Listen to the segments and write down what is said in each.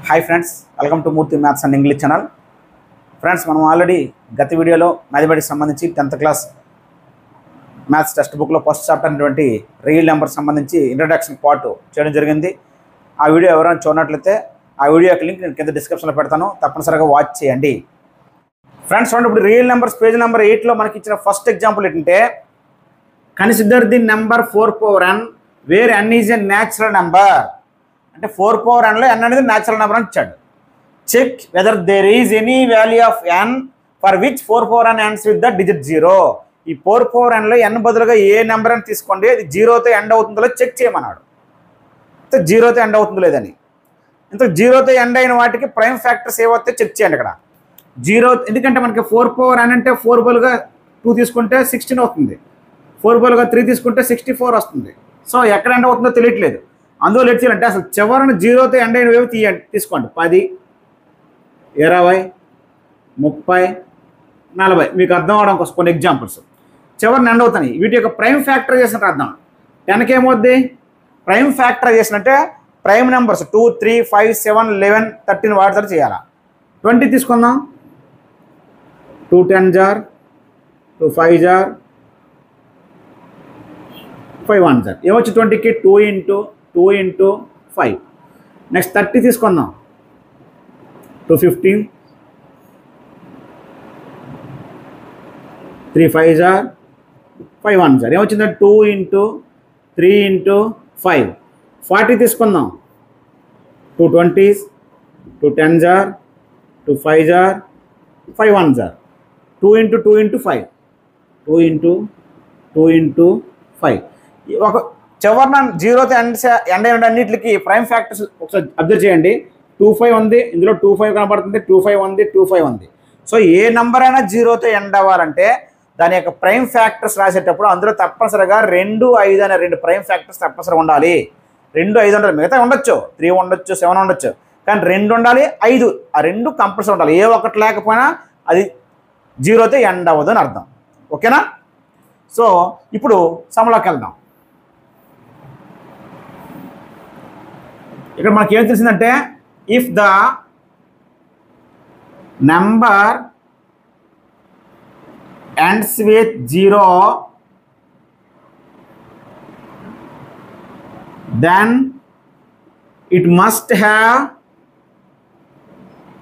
Hi friends, welcome to Murthy maths and English channel. Friends, మనం already గత వీడియోలో mathematics సంబంధించి 10th క్లాస్ మ్యాథ్స్ టెక్స్ట్ బుక్లో first chapter అయినటువంటి రియల్ నెంబర్ సంబంధించి ఇంట్రడక్షన్ పార్ట్ చేయడం జరిగింది. ఆ వీడియో ఎవరైనా చూడనట్లయితే ఆ వీడియో యొక్క లింక్ నేను కింద డిస్క్రిప్షన్లో పెడతాను, తప్పనిసరిగా వాచ్ చేయండి. ఫ్రెండ్స్, ఇప్పుడు రియల్ నెంబర్స్ పేజ్ నెంబర్ 8లో మనకి ఇచ్చిన ఫస్ట్ ఎగ్జాంపుల్ ఏంటంటే, consider the number 4/n where n is a natural number. అంటే 4/nలో n అనేది న్యాచురల్ నెంబర్ అని ఇచ్చాడు. Check whether there is any value of n for which 4/n ends with the digit 0. ఈ 4/nలో n బదులుగా ఏ number అని తీసుకోండి, అది 0తో ఎండ్ అవుతుందో చెక్ చేయమన్నాడు. అంటే 0తో ఎండ్ అవుతుందో లేదని. ఇంత 0తో ఎండ్ అయిన వాటికి ప్రైమ్ ఫ్యాక్టర్స్ ఏవైతే చెక్ చేయండి. ఇక్కడ 0, ఎందుకంటే మనకి 4/n అంటే 4 బదులుగా 2 తీసుకుంటే 16 అవుతుంది, 4 బదులుగా 3 తీసుకుంటే 64 వస్తుంది. సో ఎక్కడ ఎండ్ అవుతుందో తెలియట్లేదు. అందులో లెట్ చేయాలంటే అసలు చివరిని 0తో ఎండ్ అయినవి తీసుకోండి. 10, 20, 30, 40 మీకు అర్థం అవడం కోసం కొన్ని ఎగ్జాంపుల్స్ చివరిని ఎండ్ అవుతాయి. వీటి యొక్క ప్రైమ్ ఫ్యాక్టరైజేషన్ అర్థం. 10కి ఏమవుద్ది? ప్రైమ్ ఫ్యాక్టరైజేషన్ అంటే ప్రైమ్ నెంబర్స్ 2, 3, 5, 7, 11, 13 వాటితో చేయాలా. 20 తీసుకుందాం. 2 10s are, 2 5s are, 5 1s are. ఏమొచ్చి 20కి 2 into 5. Next 30 తీసుకుందాం. 2 15, 3 5s are, 5 1s are. ఏమొచ్చిందంటే 2 into 3 into 5. 40 తీసుకుందాం. 2 20s, 2 10s are, 2 5s are, 5 1s are. 2 into 2 into 5. 2 into 2 into 5. ఒక చివరిన 0తో ఎండ్ అయిన అన్నింటికి ప్రైమ్ ఫ్యాక్టర్స్ ఒకసారి అబ్జర్వ్ చేయండి. 25 ఉంది, ఇందులో 25 కనబడుతుంది, 25 ఉంది, 25 ఉంది. సో ఏ నెంబర్ అయినా 0తో ఎండ్ అవ్వాలంటే దాని యొక్క ప్రైమ్ ఫ్యాక్టర్స్ రాసేటప్పుడు అందులో తప్పనిసరిగా 2, 5 అనే 2 ప్రైమ్ ఫ్యాక్టర్స్ తప్పనిసరిగా ఉండాలి. 2, 5 ఉండాలి. మిగతా ఉండొచ్చు, 3 ఉండొచ్చు, 7 ఉండొచ్చు, కానీ 2 ఉండాలి, 5 ఆ 2 కంపల్సరీ ఉండాలి. ఏ ఒక్కటి లేకపోయినా అది 0తో ఎండ్ అవ్వదు అని అర్థం. ఓకేనా? సో ఇప్పుడు సమ్లోకి వెళ్దాం. ఇక్కడ మనకి ఏం తెలిసిందంటే, if the number ends with 0 then it must have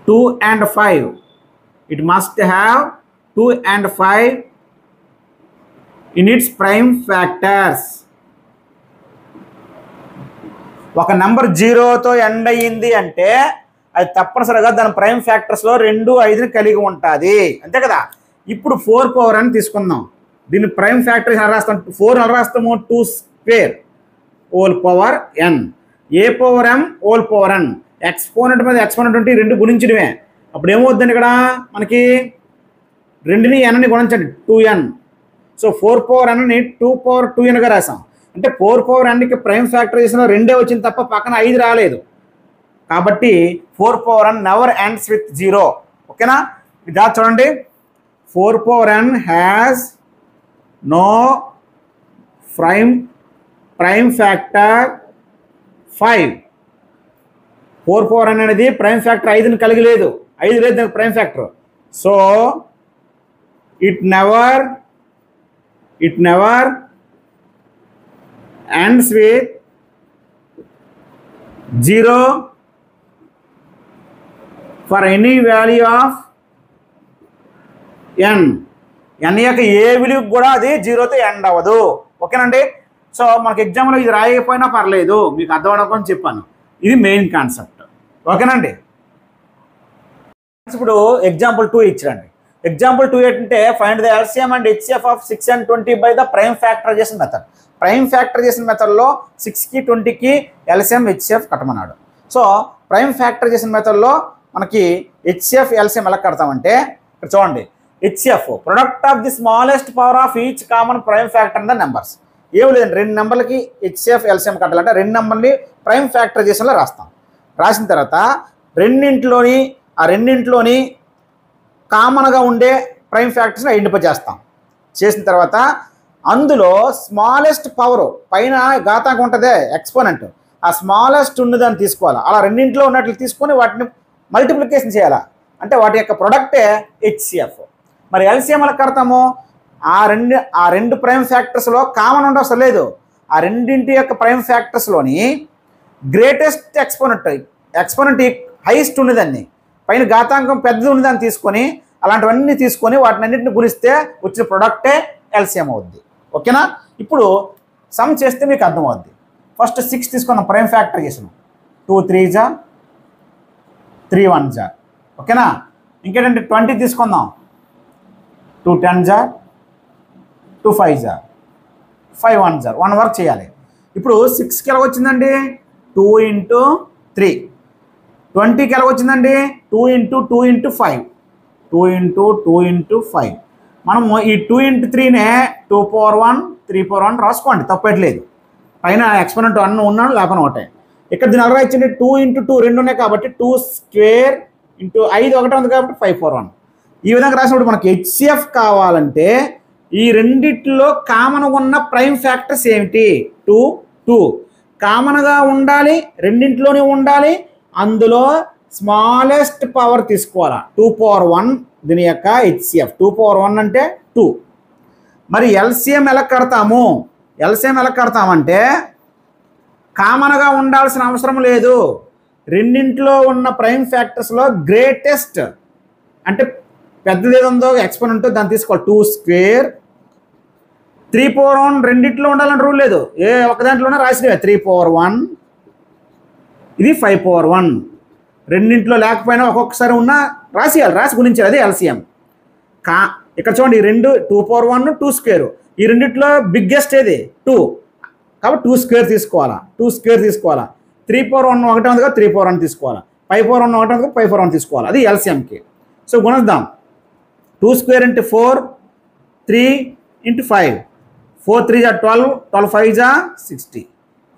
2 and 5. It must have 2 and 5 in its prime factors. ఒక నెంబర్ 0తో ఎండ్ అయ్యింది అంటే అది తప్పనిసరిగా దాని ప్రైమ్ ఫ్యాక్టర్స్లో 2, 5ని కలిగి ఉంటుంది, అంతే కదా. ఇప్పుడు 4/n తీసుకుందాం. దీన్ని ప్రైమ్ ఫ్యాక్టర్స్ ఎలా రాస్తాం? 4 ఎలా రాస్తాము? 2 square whole power n, a power m whole power n. Exponent మీద ఎక్స్పోనెంట్ ఉంటే 2 గుణించడమే. అప్పుడు ఏమవుద్దండి? ఇక్కడ మనకి 2ని nని గుణించండి, 2n. సో 4/nని 2/2nగా రాసాం. అంటే 4/nకి ప్రైమ్ ఫ్యాక్టరైజేషన్ 2 వచ్చింది తప్ప పక్కన 5 రాలేదు. కాబట్టి 4/n నెవర్ ఎండ్స్ విత్ 0. ఓకేనా? ఇది చూడండి, 4/n has no prime factor 5. 4/n అనేది ప్రైమ్ ఫ్యాక్టర్ 5ని కలిగి లేదు, 5 లేదు దానికి prime factor. So it never ends with 0 for any value of n. n యొక్క ఏ విలువ కూడా అది 0తో ఎండ్ అవ్వదు. ఓకేనండి? సో మనకి ఎగ్జామ్లో ఇది రాయకపోయినా పర్లేదు, మీకు అర్థం అవడం చెప్పాను. ఇది మెయిన్ కాన్సెప్ట్. ఓకేనండి? ఇప్పుడు ఎగ్జాంపుల్ 2 ఇచ్చారండి. ఎగ్జాంపుల్ 2 ఏంటంటే, find the LCM and HCF of 6 and 20 by the prime factorisation method. Prime factorisation మెథడ్లో 6కి 20కి ఎల్సిఎం హెచ్సిఎఫ్ కట్టమన్నాడు. సో ప్రైమ్ ఫ్యాక్టరైజేషన్ మెథడ్లో మనకి హెచ్సిఎఫ్ ఎల్సిఎం ఎలా కడతామంటే, ఇక్కడ చూడండి, HCF product of the smallest power of each common prime factor in the numbers. ఏమి లేదండి, 2 నెంబర్లకి హెచ్సిఎఫ్ ఎల్సిఎం కట్టాలంటే 2 నెంబర్ని ప్రైమ్ ఫ్యాక్టరైజేషన్లో రాస్తాం. రాసిన తర్వాత రెండింటిలోని కామన్గా ఉండే ప్రైమ్ ఫ్యాక్టర్స్ని ఐడెంటిఫై చేస్తాం. చేసిన తర్వాత అందులో స్మాలెస్ట్ పవర్ పైన ఘాతాంకం ఉంటుందే ఎక్స్పోనెంట్, ఆ స్మాలెస్ట్ ఉన్నదాన్ని తీసుకోవాలా. అలా రెండింటిలో ఉన్నట్లు తీసుకొని వాటిని మల్టిప్లికేషన్ చేయాలా. అంటే వాటి యొక్క ప్రొడక్టే హెచ్సిఎఫ్. మరి ఎల్సిఎం ఎలా కడతాము? ఆ రెండు ప్రైమ్ ఫ్యాక్టర్స్లో కామన్ ఉండవసరం లేదు. ఆ రెండింటి యొక్క ప్రైమ్ ఫ్యాక్టర్స్లోని గ్రేటెస్ట్ ఎక్స్పోనెంట్ హైయెస్ట్ ఉన్నదాన్ని, పైన ఘాతాంకం పెద్దది ఉన్నదాన్ని తీసుకొని అలాంటివన్నీ తీసుకొని వాటిని అన్నింటిని గుణిస్తే వచ్చిన ప్రొడక్టే ఎల్సిఎం అవుద్ది. ఓకేనా? ఇప్పుడు సమ్ చేస్తే మీకు అర్థమవుద్ది. ఫస్ట్ 6 తీసుకున్నాం ప్రైమ్ ఫ్యాక్టర్ చేసాం. 2 3 3 1 ఓకేనా? ఇంకేంటంటే 20 తీసుకుందాం. 2 10 2 5 5 1 1 వరకు చేయాలి. ఇప్పుడు 6కి ఎలా వచ్చిందండి? 2 × 3. 20కి ఎలా వచ్చిందండి? 2 × 2 × 5 2 × 2 × 5. మనము ఈ 2 × 3నే 2^1 3^1 రాసుకోండి, తప్పట్లేదు. పైన ఎక్స్పోనెంట్ అన్న ఉన్నాడు లేకపోతే ఒకటే. ఇక్కడ దీని అలా ఇచ్చింది 2 × 2 రెండు ఉన్నాయి కాబట్టి 2² × 5 ఒకటే ఉంది కాబట్టి 5^1. ఈ విధంగా రాసినప్పుడు మనకి హెచ్సిఎఫ్ కావాలంటే ఈ రెండిట్లో కామన్గా ఉన్న ప్రైమ్ ఫ్యాక్టర్స్ ఏమిటి? 2 2 కామన్గా ఉండాలి, రెండింటిలోనే ఉండాలి. అందులో స్మాలెస్ట్ పవర్ తీసుకోవాలా. 2^1 దీని యొక్క హెచ్సిఎఫ్. 2^1 అంటే 2. మరి ఎల్సిఎం ఎలా కడతాము? ఎల్సిఎం ఎలా కడతామంటే కామన్గా ఉండాల్సిన అవసరం లేదు. రెండింటిలో ఉన్న ప్రైమ్ ఫ్యాక్టర్స్లో గ్రేటెస్ట్ అంటే పెద్దది ఏదో ఎక్స్పోనెంట్ దాన్ని తీసుకోవాలి. 2² 3^1 రెండింటిలో ఉండాలని రూల్ లేదు. ఏ ఒక దాంట్లోనే రాసినవే. 3^1 ఇది 5^1 రెండింటిలో లేకపోయినా ఒక్కొక్కసారి ఉన్నా రాసియాలి, రాసి గుణించాలి. అదే ఎల్సిఎం. ఇక్కడ చూడండి, ఈ రెండు 2^1 2². ఈ రెండింటిలో బిగ్గెస్ట్ ఏది? 2 కాబట్టి 2² తీసుకోవాలా. 2² తీసుకోవాలా. 3^1 ఒకటే ఉంది కదా 3^1 తీసుకోవాలా. 5^1 ఒకటే ఉంది కదా 5^1 తీసుకోవాలి. అది ఎల్సిఎంకి. సో గుణిద్దాం. 2² × 4 3 × 5 4 3 12 12 5 60.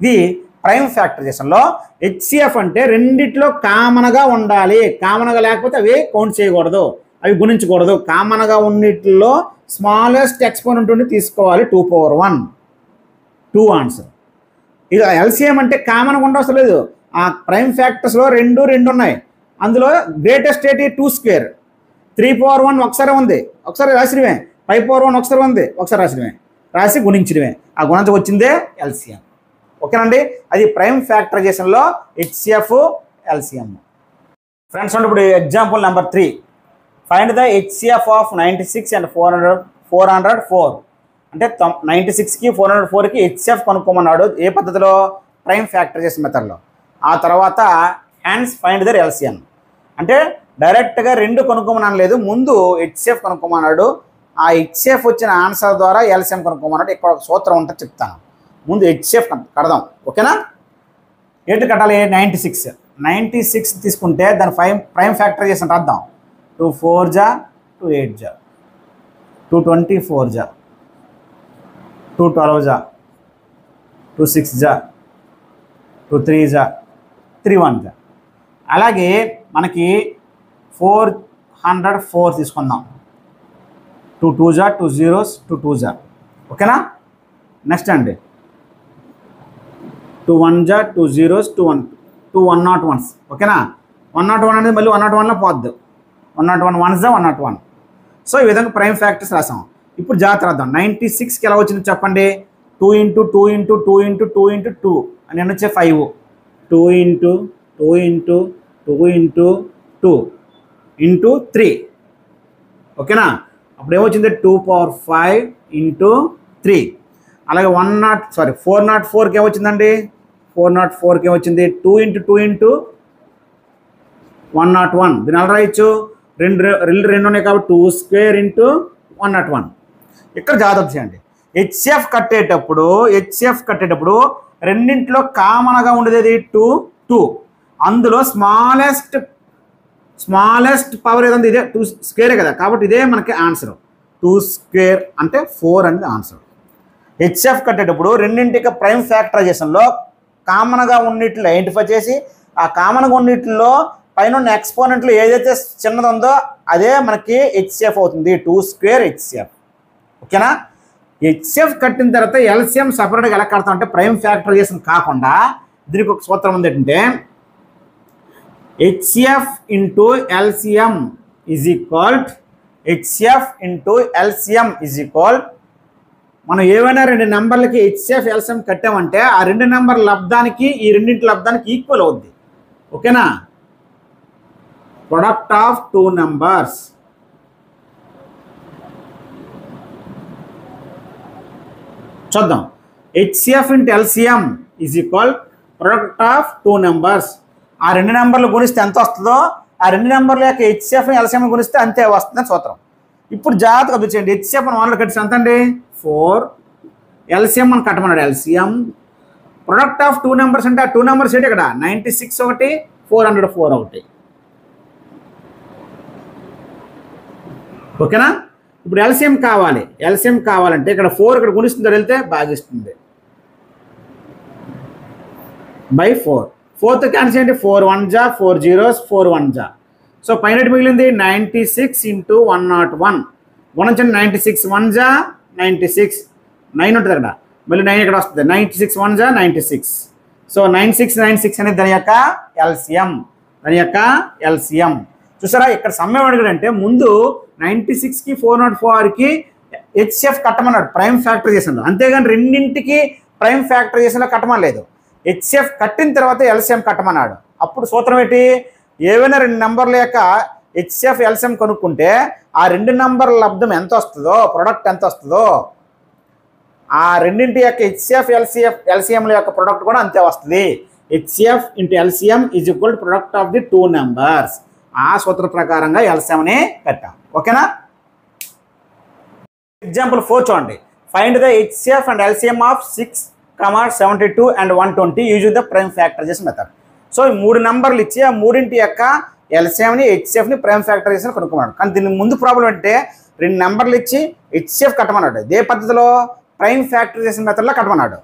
ఇది ప్రైమ్ ఫ్యాక్టరైజేషన్లో హెచ్సిఎఫ్ అంటే రెండిట్లో కామన్గా ఉండాలి. కామన్గా లేకపోతే అవి కౌంట్ చేయకూడదు, అవి గుణించకూడదు. కామన్గా ఉన్నట్లో స్మాలెస్ట్ ఎక్స్పోనెంట్ ఉండి తీసుకోవాలి. 2^1 2 ఆన్సర్. ఇక ఎల్సిఎం అంటే కామన్గా ఉండవసరం లేదు. ఆ ప్రైమ్ ఫ్యాక్టర్స్లో రెండు ఉన్నాయి. అందులో గ్రేటెస్ట్ ఏంటి? 2². 3^1 ఒకసారి ఉంది, ఒకసారి రాసినవే. 5^1 ఒకసారి ఉంది, ఒకసారి రాసినవే. రాసి గుణించినవే. ఆ గుణంతో వచ్చిందే ఎల్సిఎం. ఓకేనండి? అది ప్రైమ్ ఫ్యాక్టరైజేషన్లో హెచ్సిఎఫ్ ఎల్సిఎం. ఫ్రెండ్స్, ఇప్పుడు example number 3. Find the HCF of 96 and 404. అంటే 96కి 404కి హెచ్సిఎఫ్ కనుక్కోమన్నాడు. ఏ పద్ధతిలో? ప్రైమ్ ఫ్యాక్టరైజేషన్ మెథడ్లో. ఆ తర్వాత హ్యాండ్స్ ఫైండ్ దర్ ఎల్సిఎం అంటే డైరెక్ట్గా రెండు కనుక్కోమని లేదు, ముందు హెచ్సిఎఫ్ కనుక్కోమన్నాడు. ఆ హెచ్సిఎఫ్ వచ్చిన ఆన్సర్ ద్వారా ఎల్సిఎం కనుక్కోమన్నాడు. ఇక్కడ ఒక సూత్రం ఉంటుంది, చెప్తాను. ముందు హెచ్సిఎఫ్ కడదాం. ఓకేనా? ఏంటి కట్టాలి? 96 తీసుకుంటే దాని ప్రైమ్ ఫ్యాక్టరైజేషన్ రాద్దాం. 2 4 2 8 2 24 2 12 2 6 2 3 3 1. అలాగే మనకి 404 తీసుకుందాం. 2 2 2 zeros 2 2 ఓకేనా? నెక్స్ట్ అండి 2 1 2 zeros 2 1 2 101. ఓకేనా? 101 అనేది మళ్ళీ 101లో పోద్దు. 101 1 101. సో ఈ విధంగా ప్రైమ్ ఫ్యాక్టర్స్ రాసాం. ఇప్పుడు జాగ్రత్త రాద్దాం. 96కి ఎలా వచ్చింది చెప్పండి? 2 × 2 × 2 × 2 × 2 అని వచ్చే 5. 2 × 2 × 2 × 2 × 3. ఓకేనా? అప్పుడు ఏమొచ్చింది? 2^5 × 3. అలాగే 404కి ఏమొచ్చిందండి? 404కి ఏమొచ్చింది? 2 × 2 × 101. దీని అలా రాయొచ్చు. రెండు ఉన్నాయి కాబట్టి 2² × 101. ఇక్కడ జాగ్రత్త చేయండి. హెచ్సిఎఫ్ కట్టేటప్పుడు రెండింటిలో కామన్గా ఉండేది 2 2. అందులో స్మాలెస్ట్ పవర్ ఏదంటే ఇదే 2² కదా, కాబట్టి ఇదే మనకి ఆన్సర్. 2² అంటే 4 అనేది ఆన్సర్. హెచ్సిఎఫ్ కట్టేటప్పుడు రెండింటికి ప్రైమ్ ఫ్యాక్టరైజేషన్లో కామన్గా ఉన్నట్లు ఐడెంటిఫై చేసి ఆ కామన్గా ఉన్నట్లో పైన ఉన్న ఎక్స్పోనెంట్లు ఏదైతే చిన్నది ఉందో అదే మనకి హెచ్సిఎఫ్ అవుతుంది. 2² హెచ్సిఎఫ్. ఓకేనా? హెచ్సిఎఫ్ కట్టిన తర్వాత ఎల్సిఎం సపరేట్గా ఎలా కడతాం అంటే ప్రైమ్ ఫ్యాక్టరైజేషన్ కాకుండా దీనికి ఒక సూత్రం ఉంది ఏంటంటే HCF into LCM is equal HCF into LCM is equal మనం ఏవైనా రెండు నెంబర్లకి హెచ్సిఎఫ్ ఎల్సిఎం కట్టామంటే ఆ రెండు నెంబర్ లబ్ధానికి ఈ రెండింటి లబ్ధానికి ఈక్వల్ అవుద్ది. ఓకేనా? ప్రొడక్ట్ ఆఫ్ టూ నెంబర్స్ చూద్దాం. HCF into LCM is equal product of two numbers. ఆ రెండు నెంబర్లు గుణిస్తే ఎంత వస్తుందో ఆ రెండు నెంబర్ల యొక్క హెచ్సిఎఫ్ ఎల్సిఎం గుణిస్తే అంతే వస్తుందని సూత్రం. ఇప్పుడు జాగ్రత్తగా చూసేయండి. హెచ్సిఎఫ్ మనం ఆన్లైన్ కట్టేసి ఎంత అండి 4, ఎల్సిఎం మనం కట్టమన్నాడు LCM. Product of two numbers అంటే ఆ టూ నెంబర్స్ ఏంటి ఇక్కడ 96 ఒకటి 404 ఒకటి. ఓకేనా? ఇప్పుడు ఎల్సిఎం కావాలి. ఎల్సిఎం కావాలంటే ఇక్కడ 4 ఇక్కడ గుణిస్తుందో వెళ్తే భాగిస్తుంది బై 4. 4తో క్యాన్సిల్ చేయండి. 4 1 జా 4 zeros 4 1 జా. సో పైన మిగిలింది 96 ఇంటూ 101. 1 వచ్చి 96 1 జా 96 9 ఉంటుంది అక్కడ. మళ్ళీ 9 ఇక్కడ వస్తుంది. 96 1 జా 96. సో 96 అనేది దాని యొక్క ఎల్సిఎం. చూసారా? ఇక్కడ సమయం అడిగాడంటే ముందు 96కి 404కి హెచ్సిఎఫ్ కట్టమన్నాడు, ప్రైమ్ ఫ్యాక్టరైజేషన్లో. అంతేగాని రెండింటికి ప్రైమ్ ఫ్యాక్టరైజేషన్లో కట్టమనలేదు. హెచ్సిఎఫ్ కట్టిన తర్వాత ఎల్సిఎం కట్టమన్నాడు. అప్పుడు సూత్రం ఏంటి? ఏవైనా రెండు నెంబర్ల యొక్క హెచ్సిఎఫ్ ఎల్సిఎం కనుక్కుంటే ఆ రెండు నెంబర్ల లబ్ధం ఎంత వస్తుందో, ప్రొడక్ట్ ఎంత వస్తుందో, ఆ రెండింటి యొక్క హెచ్సిఎఫ్ ఎల్సిఎంల యొక్క ప్రొడక్ట్ కూడా అంతే వస్తుంది. HCF into LCM is equal to product of the two numbers. ఆ సూత్ర ప్రకారంగా ఎల్సిఎంని కట్టాం. ఓకేనా? ఎగ్జాంపుల్ 4 చూడండి. Find the HCF and LCM of 6, 72 and 120 using the prime factorisation method. So ఈ మూడు నెంబర్లు ఇచ్చి ఆ మూడింటి యొక్క ఎల్సిఎంని హెచ్సిఎఫ్ని ప్రైమ్ ఫ్యాక్టరైజేషన్ కనుక్కున్నాడు. కానీ దీని ముందు ప్రాబ్లం అంటే రెండు నెంబర్లు ఇచ్చి హెచ్సిఎఫ్ కట్టమన్నాడు. ఇదే పద్ధతిలో ప్రైమ్ ఫ్యాక్టరైజేషన్ మెథడ్లో కట్టమన్నాడు.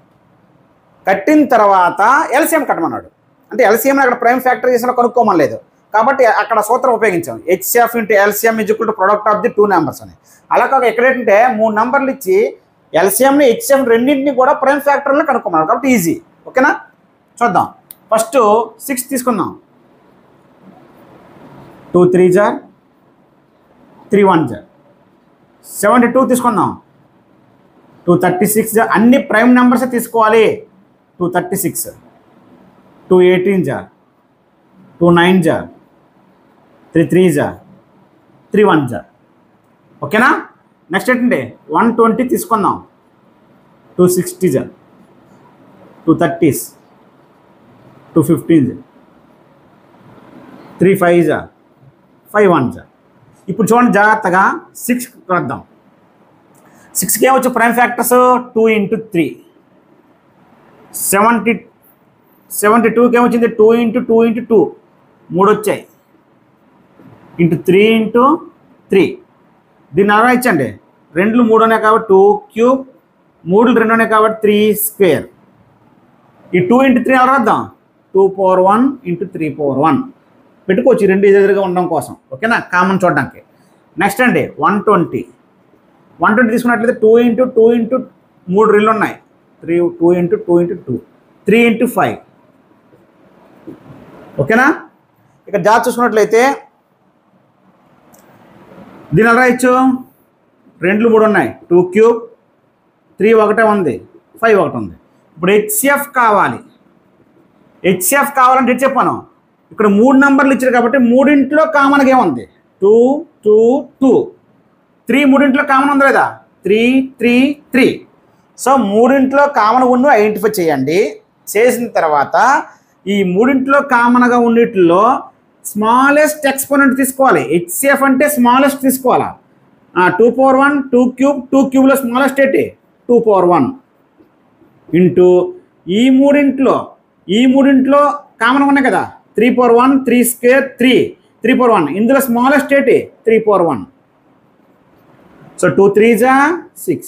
కట్టిన తర్వాత ఎల్సిఎం కట్టమన్నాడు. అంటే ఎల్సిఎంని అక్కడ ప్రైమ్ ఫ్యాక్టరైజేషన్లో కనుక్కోమనలేదు కాబట్టి అక్కడ సూత్రం ఉపయోగించాం. HCF into LCM is equal to product of the two numbers అని. అలా కాక ఎక్కడేంటంటే మూడు నెంబర్లు ఇచ్చి ఎల్సిఎంని హెచ్సిఎం రెండింటిని కూడా ప్రైమ్ ఫ్యాక్టర్లో కనుక్కున్నాడు కాబట్టి ఈజీ. ఓకేనా? చూద్దాం. ఫస్ట్ 6 తీసుకుందాం. 2 3 జా 3 1 జా. 72 తీసుకుందాం. 236 జా. అన్ని ప్రైమ్ నెంబర్సే తీసుకోవాలి. 236, 218 జా 29 జా 33 జా 31 జా. ఓకేనా? నెక్స్ట్ ఏంటంటే 120 తీసుకుందాం. 260 జా 230s 215 35 జా 51 జా. ఇప్పుడు చూడండి జాగ్రత్తగా 6 రాద్దాం. 6కి ఏమొచ్చు ప్రైమ్ ఫ్యాక్టర్స్ 2 into 3. 72కి ఏమొచ్చింది 2 into 2 into 2 3 వచ్చాయి ఇంటూ 3 into 3. దీన్ని అలా ఇచ్చండి. 2 3 ఉన్నాయి కాబట్టి 2 cube, 3 2 ఉన్నాయి కాబట్టి 3 square. ఈ 2 into 3 అలా రాద్దాం. 2 power 1 into 3 power 1 పెట్టుకోవచ్చు రెండు ఎదురుగా ఉండడం కోసం. ఓకేనా? కామన్ చూడడానికి. నెక్స్ట్ అండి 120 తీసుకున్నట్లయితే 2 into 2 into 3 2 ఉన్నాయి. 2 into 2 into 2 3 into 5. ఓకేనా? ఇక జాగ్రత్త చూసుకున్నట్లయితే దీని ఎలా ఇచ్చు 2 3 ఉన్నాయి. 2 cube, 3 ఒకటే ఉంది, 5 ఒకటి ఉంది. ఇప్పుడు హెచ్సిఎఫ్ కావాలి. హెచ్సిఎఫ్ కావాలంటే ఎటు చెప్పాను? ఇక్కడ 3 నెంబర్లు ఇచ్చారు కాబట్టి మూడింట్లో కామన్గా ఏముంది 2 2 2. 3 మూడింట్లో కామన్ ఉంది లేదా 3 3 3. సో మూడింట్లో కామన్ ఉన్న ఐడెంటిఫై చేయండి. చేసిన తర్వాత ఈ మూడింట్లో కామన్గా ఉన్నట్లో స్మాలెస్ట్ ఎక్స్పోనెంట్ తీసుకోవాలి. హెచ్సిఎఫ్ అంటే స్మాలెస్ట్ తీసుకోవాలా. 2 power 1 2 cube, 2 cubeలో స్మాలెస్ట్ ఏంటి 2 power 1 ఇంటూ ఈ మూడింట్లో కామన్గా ఉన్నాయి కదా 3 power 1 3 square 3 power 1. ఇందులో స్మాలెస్ట్ ఏంటి 3 power 1. సో 2 3 జా 6.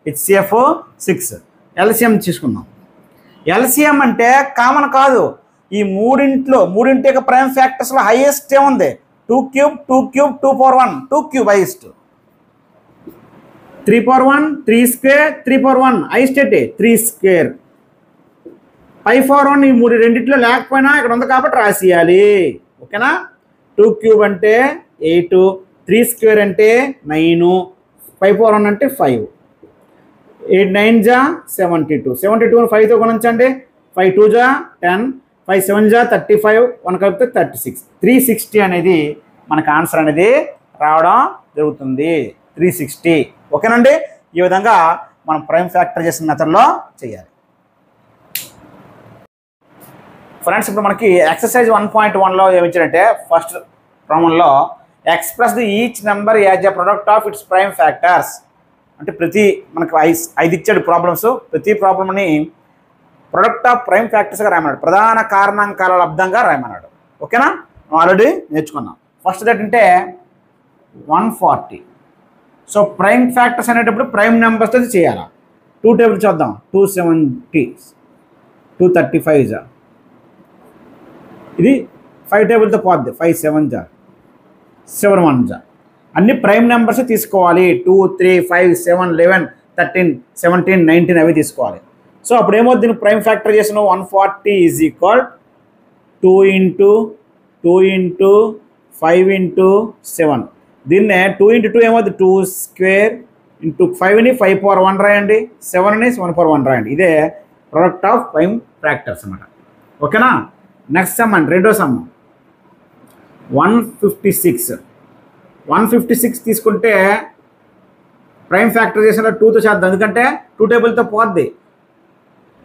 హెచ్సిఎఫ్ 6. ఎల్సిఎం తీసుకుందాం. ఎల్సిఎం అంటే కామన్ కాదు. ఈ మూడింటి యొక్క ప్రైమ్ ఫ్యాక్టర్స్లో హైయెస్ట్ ఏముంది 2 cube 2 power 1 2 cube highest. 3 power 1 3 square 3 power 1 highest ఏంటి 3 square. 5/1 ఈ రెండిట్లో లేకపోయినా ఇక్కడ ఉంది కాబట్టి రాసేయాలి. ఓకేనా? 2 క్యూబ్ అంటే 8, 3 స్క్వేర్ అంటే 9, 5/1 అంటే 5, 8 9 జా 72, 72 5తో గుణించండి. 5 2 జా 10, 5 7 జా 35, 1 కలిపితే 36, 360 అనేది మనకు ఆన్సర్ అనేది రావడం జరుగుతుంది. 360. ఓకేనండి? ఈ విధంగా మనం ప్రైమ్ ఫ్యాక్టరైజేషన్ మెథడ్లో చేయాలి. ఫ్రెండ్స్, ఇప్పుడు మనకి ఎక్సర్సైజ్ 1.1లో ఏమిచ్చారంటే ఫస్ట్ ప్రాబ్లంలో express the each number as a product of it's prime factors అంటే ప్రతి మనకు 5 ఇచ్చాడు ప్రాబ్లమ్స్. ప్రతి ప్రాబ్లమ్ని ప్రొడక్ట్ ఆఫ్ ప్రైమ్ ఫ్యాక్టర్స్గా రాయమన్నాడు, ప్రధాన కారణాంకాల లబ్ధంగా రాయమన్నాడు. ఓకేనా? మనం ఆల్రెడీ నేర్చుకున్నాం. ఫస్ట్ ఏంటంటే 140. సో ప్రైమ్ ఫ్యాక్టర్స్ అనేటప్పుడు ప్రైమ్ నెంబర్స్ అయితే చేయాలి. 2 టేబుల్ చూద్దాం. 270, 235 జా, ఇది 5 టేబుల్తో పోద్ది. 5 7 జా, 7 1 జా, అన్ని ప్రైమ్ నెంబర్స్ తీసుకోవాలి. 2 3 5 7 11 13 17 19 అవి తీసుకోవాలి. సో అప్పుడు ఏమవుతుంది? దీన్ని ప్రైమ్ ఫ్యాక్టరైజేషన్ 140 ఈజ్ ఈక్వల్ 2 × 2 × 5 × 7. దీన్నే 2 × 2 ఏమవుతుంది? 2 స్క్వేర్ ఇంటూ 5ని 5/1 రాయండి, 7ని 7/1 రాయండి. ఇదే ప్రొడక్ట్ ఆఫ్ ప్రైమ్ ఫ్యాక్టర్స్ అన్నమాట. ఓకేనా? నెక్స్ట్ సమ్ అండి, రెండో సమ్ 156. 156 తీసుకుంటే ప్రైమ్ ఫ్యాక్టరైజేషన్లో 2తో చేద్దాం, ఎందుకంటే 2 టేబుల్తో పోద్ది.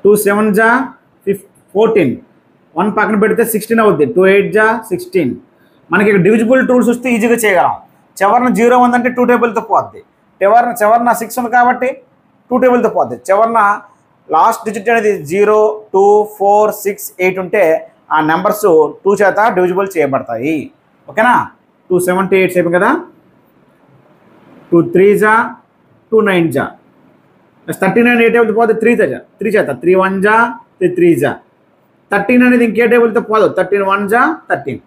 2 7 జా 14, 1 పక్కన పెడితే 16 అవుద్ది. 2 8 జా 16. మనకి ఇక్కడ డివిజిబుల్ టూల్స్ వస్తే ఈజీగా చేయగలం. చివరిన 0 ఉందంటే 2 టేబుల్తో పోద్ది. చివరిన 6 ఉంది కాబట్టి 2 టేబుల్తో పోద్ది. చివరిన లాస్ట్ డిజిట్ అనేది 0 2 4 6 8 ఉంటే ఆ నెంబర్స్ 2 చేత డివిజిబుల్ చేయబడతాయి. ఓకేనా? 278 అయిపోయింది కదా. 2 3 జా 2 9 జా 39 ఏ టేబుల్తో పోతే 3 చేత 3 1 జా 3 జా. 13 అనేది ఇంకే టేబుల్తో పోదు. 13 1 జా 13.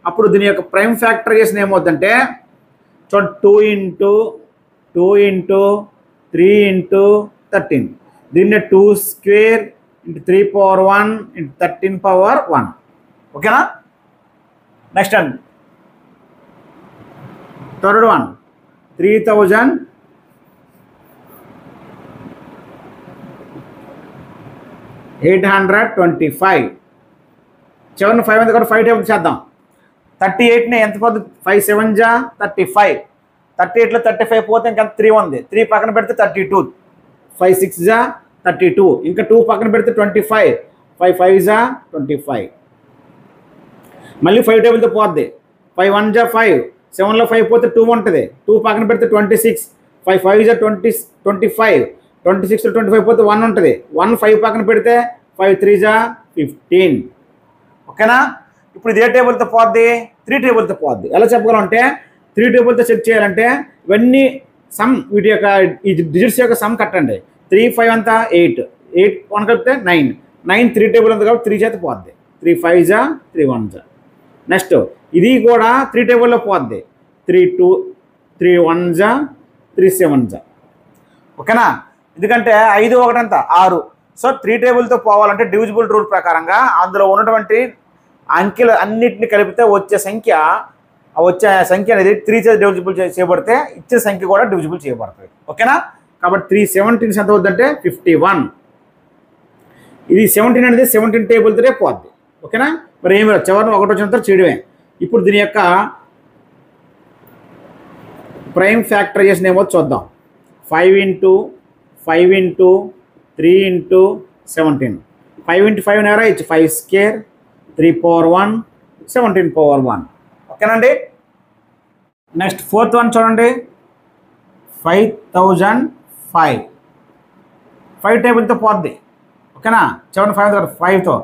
అప్పుడు దీని యొక్క ప్రైమ్ ఫ్యాక్టరైజేషన్ ఏమవుతుందంటే చూడండి, 2 × 3 × 13. దీన్నే 2 స్క్వేర్ ఇంటూ 3/1 ఇంటూ 13/1. ఓకేనా? నెక్స్ట్ అండి, థర్డ్ వన్ 3825. చివరిన 5 ఉంది కాబట్టి 5 టేబుల్ చేద్దాం. 38ని ఎంత పోతుంది? 5 7 జా 35. 38లో 35 పోతే ఇంకా 3 ఉంది. 3 పక్కన పెడితే 32. 5 6 జా 32. ఇంకా 2 పక్కన పెడితే 25. 5 5 జా 25. మళ్ళీ 5 టేబుల్తో పోద్ది. 5 1 జా 5. 7లో 5 పోతే 2 ఉంటుంది. 2 పక్కన పెడితే 26. 5 5 జా 25. 26లో 25 పోతే 1 ఉంటుంది. 1 5 పక్కన పెడితే 5 3 జా 15. ఓకేనా? ఇప్పుడు ఇది ఏ టేబుల్తో పోద్ది? 3 టేబుల్తో పోద్ది. ఎలా చెప్పగలం అంటే 3 టేబుల్తో చెక్ చేయాలంటే ఇవన్నీ సమ్, వీటి యొక్క ఈ డిజిట్స్ యొక్క సమ్ కట్టండి. 3 5 అంతా 8, 8 1 కలిపితే 9, 9 3 టేబుల్ ఉంది కాబట్టి 3 చేత పోద్ది. 3 5 జా 3 1 జా. నెక్స్ట్ ఇది కూడా 3 టేబుల్లో పోద్ది. 3 2 3 1 జా 3 7 జా. ఓకేనా? ఎందుకంటే 5 1 అంతా 6. సో 3 టేబుల్తో పోవాలంటే డివిజిబుల్ రూల్ ప్రకారంగా అందులో ఉన్నటువంటి అంకెలు అన్నిటిని కలిపితే వచ్చే సంఖ్య అనేది 3 చేత డివిజిబుల్ చేయబడితే ఇచ్చే సంఖ్య కూడా డివిజిబుల్ చేయబడుతుంది. ఓకేనా? కాబట్టి 3 17 ఎంత అవుతుందంటే 51. ఇది 17 అనేది 17 టేబుల్తోనే పోద్ది. ఓకేనా? మరి ఏమి చివరిని 1 వచ్చినంత చేయడమే. ఇప్పుడు దీని యొక్క ప్రైమ్ ఫ్యాక్టరైజేషన్ ఏమో చూద్దాం. 5 × 5 × 3 × 17. 5 × 5 నేరా ఇచ్చి 5 స్క్వేర్ 3/1 17/1. ఓకేనండి? నెక్స్ట్ ఫోర్త్ వన్ చూడండి, 5005. 5 టేబుల్తో పోద్ది. ఓకేనా? 7 5 5తో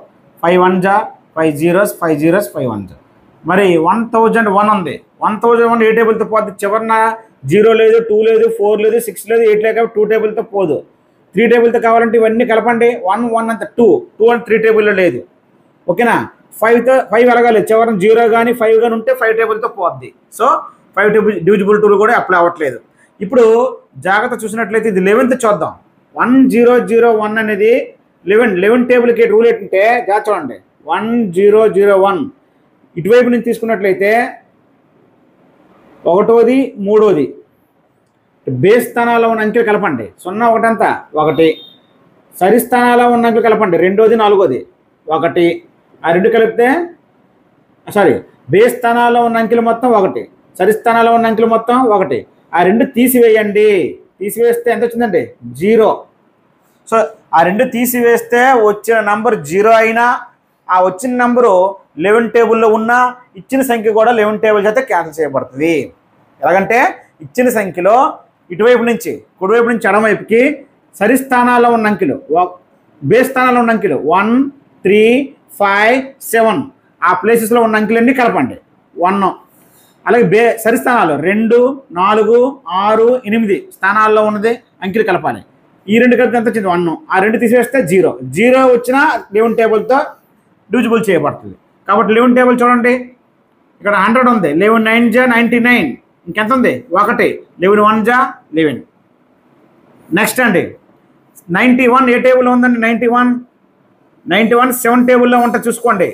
5 1 జా 5 zeros 5 zeros 5 1 జా. మరి 1001 ఉంది. 1001 ఏ టేబుల్తో పోద్ది? చివరిన 0 లేదు, 2 లేదు, 4 లేదు, 6 లేదు, 8 లేదు కాబట్టి 2 టేబుల్తో పోదు. 3 టేబుల్తో కావాలంటే ఇవన్నీ కలపండి. 1 1 అంత 2 అని 3 టేబుల్లో లేదు. ఓకేనా? 5తో 5 ఎలాగాలి, చివరిన 0 కానీ 5 కానీ ఉంటే 5 టేబుల్తో పోద్ది. సో 5 డివిజిబుల్ టూల్ కూడా అప్లై అవ్వట్లేదు. ఇప్పుడు జాగ్రత్త చూసినట్లయితే ఇది 11th చూద్దాం. 1001 అనేది 11 టేబుల్కి రూల్ ఏంటంటే జాగ్రత్త చూడండి 1001 ఇటువైపు నుంచి తీసుకున్నట్లయితే ఒకటోది మూడోది బేస్ స్థానాల్లో ఉన్న అంకెలు కలపండి 0 1 అంతా 1 సరి స్థానాల్లో ఉన్న అంకెలు కలపండి రెండోది నాలుగోది 1 ఆ రెండు కలిపితే బేస్ స్థానాల్లో ఉన్న అంకెలు మొత్తం 1 సరి స్థానాల్లో ఉన్న అంకెలు మొత్తం 1 ఆ రెండు తీసివేయండి తీసివేస్తే ఎంత వచ్చిందండి 0 సో ఆ రెండు తీసివేస్తే వచ్చిన నంబర్ 0 అయినా ఆ వచ్చిన నంబరు 11 టేబుల్లో ఉన్న ఇచ్చిన సంఖ్య కూడా 11 టేబుల్ చేత క్యాన్సిల్ చేయబడుతుంది ఎలాగంటే ఇచ్చిన సంఖ్యలో ఇటువైపు నుంచి కుడివైపు నుంచి ఎడమవైపుకి సరి స్థానాల్లో ఉన్న అంకెలు బేస్ స్థానాల్లో ఉన్న అంకెలు 1 3 5 7 ఆ ప్లేసెస్లో ఉన్న అంకెలన్నీ కలపండి 1 అలాగే సరి స్థానాలు 2 4 6 8 స్థానాల్లో ఉన్నది అంకెలు కలపాలి ఈ రెండు కలిపి ఎంత వచ్చింది 1 ఆ రెండు తీసివేస్తే 0 వచ్చినా 11 టేబుల్తో డివిజిబుల్ చేయబడుతుంది కాబట్టి 11 టేబుల్ చూడండి ఇక్కడ 100 ఉంది 11 9 జా 99 ఇంకెంత ఉంది 1 11 1 జా 11 నెక్స్ట్ అండి 91 ఏ టేబుల్లో ఉందండి 91 7 టేబుల్లో ఉంటుంది చూసుకోండి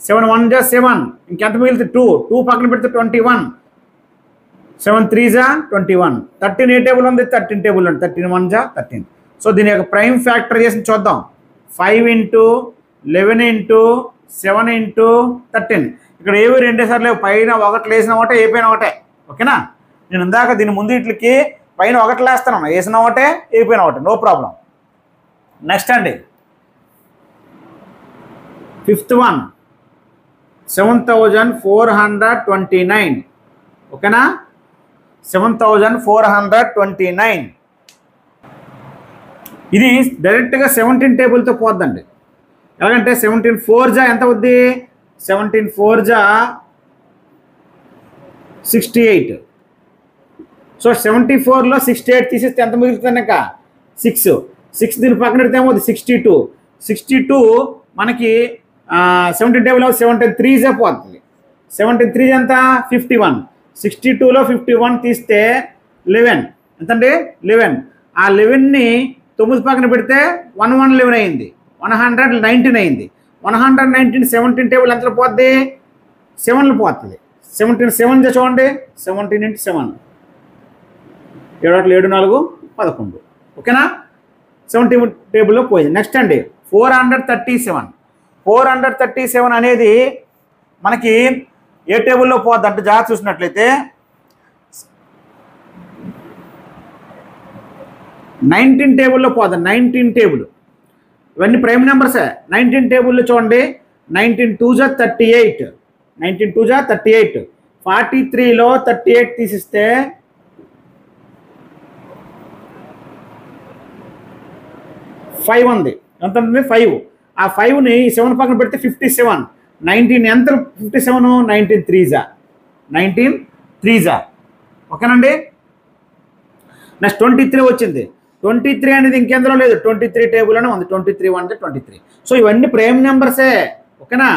7 1 జా 7 ఇంకెంత మిగిలితే 2 పక్కన పెడితే 21 7 3 జా 21 13 ఏ టేబుల్ ఉంది 13 టేబుల్ ఉంది 13 1 జా 13 సో దీని యొక్క ప్రైమ్ ఫ్యాక్టర్ చేసి చూద్దాం 5 ఇంటూ 11 ఇంటూ 7 ఇంటూ 13 ఇక్కడ ఏవి రెండేసార్లు లేవు పైన 1 వేసిన ఒకటే ఏ పైన ఒకటే ఓకేనా నేను ఇందాక దీని ముందు ఇట్లకి పైన 1 వేస్తాను వేసిన ఒకటే ఏ పైన ఒకటే నో ప్రాబ్లం నెక్స్ట్ అండి 5th వన్ 7429 ఓకేనా 7429 ఇది డైరెక్ట్గా 17 టేబుల్తో పోద్దండి ఎలాగంటే 17 4 జా ఎంత అవుద్ది 17 4 జా 68 సో 74లో 68 తీసేస్తే ఎంత మిగులుతుంది ఇంకా 6 దీని పక్కన పెడితే ఏమవుతుంది 62 మనకి 17 టేబుల్ 17 3 జా పోతుంది 17 3 ఎంత 51 62లో 51 తీస్తే 11 ఎంతండి 11 ఆ 11ని 9 పక్కన పెడితే 1111 అయింది 119 అయింది 119 17 టేబుల్ ఎంత పోద్ది 7లో పోతుంది 17 7 చూడండి 17 into 7 7 7 4 11 ఓకేనా 17 టేబుల్లో పోయింది నెక్స్ట్ అండి 437 అనేది మనకి ఏ టేబుల్లో పోద్ది అంటే జాగ్రత్త చూసినట్లయితే 19 టేబుల్లో పోద్ది 19 టేబుల్ ఇవన్నీ ప్రైమ్ నెంబర్సే 19 టేబుల్లో చూడండి 19 2 జా 38 19 2 జా 38 43లో 38 తీసిస్తే 5 ఉంది ఎంత ఉంది 5 ఆ 5ని 7 పక్కన పెడితే 57 19 ఎంత 57 19 3 జా ఓకేనండి నెక్స్ట్ 23 వచ్చింది 23 అనేది ఇంకెందులో లేదు 23 టేబుల్ అనే ఉంది 23 1 23 సో ఇవన్నీ ప్రైమ్ నెంబర్సే ఓకేనా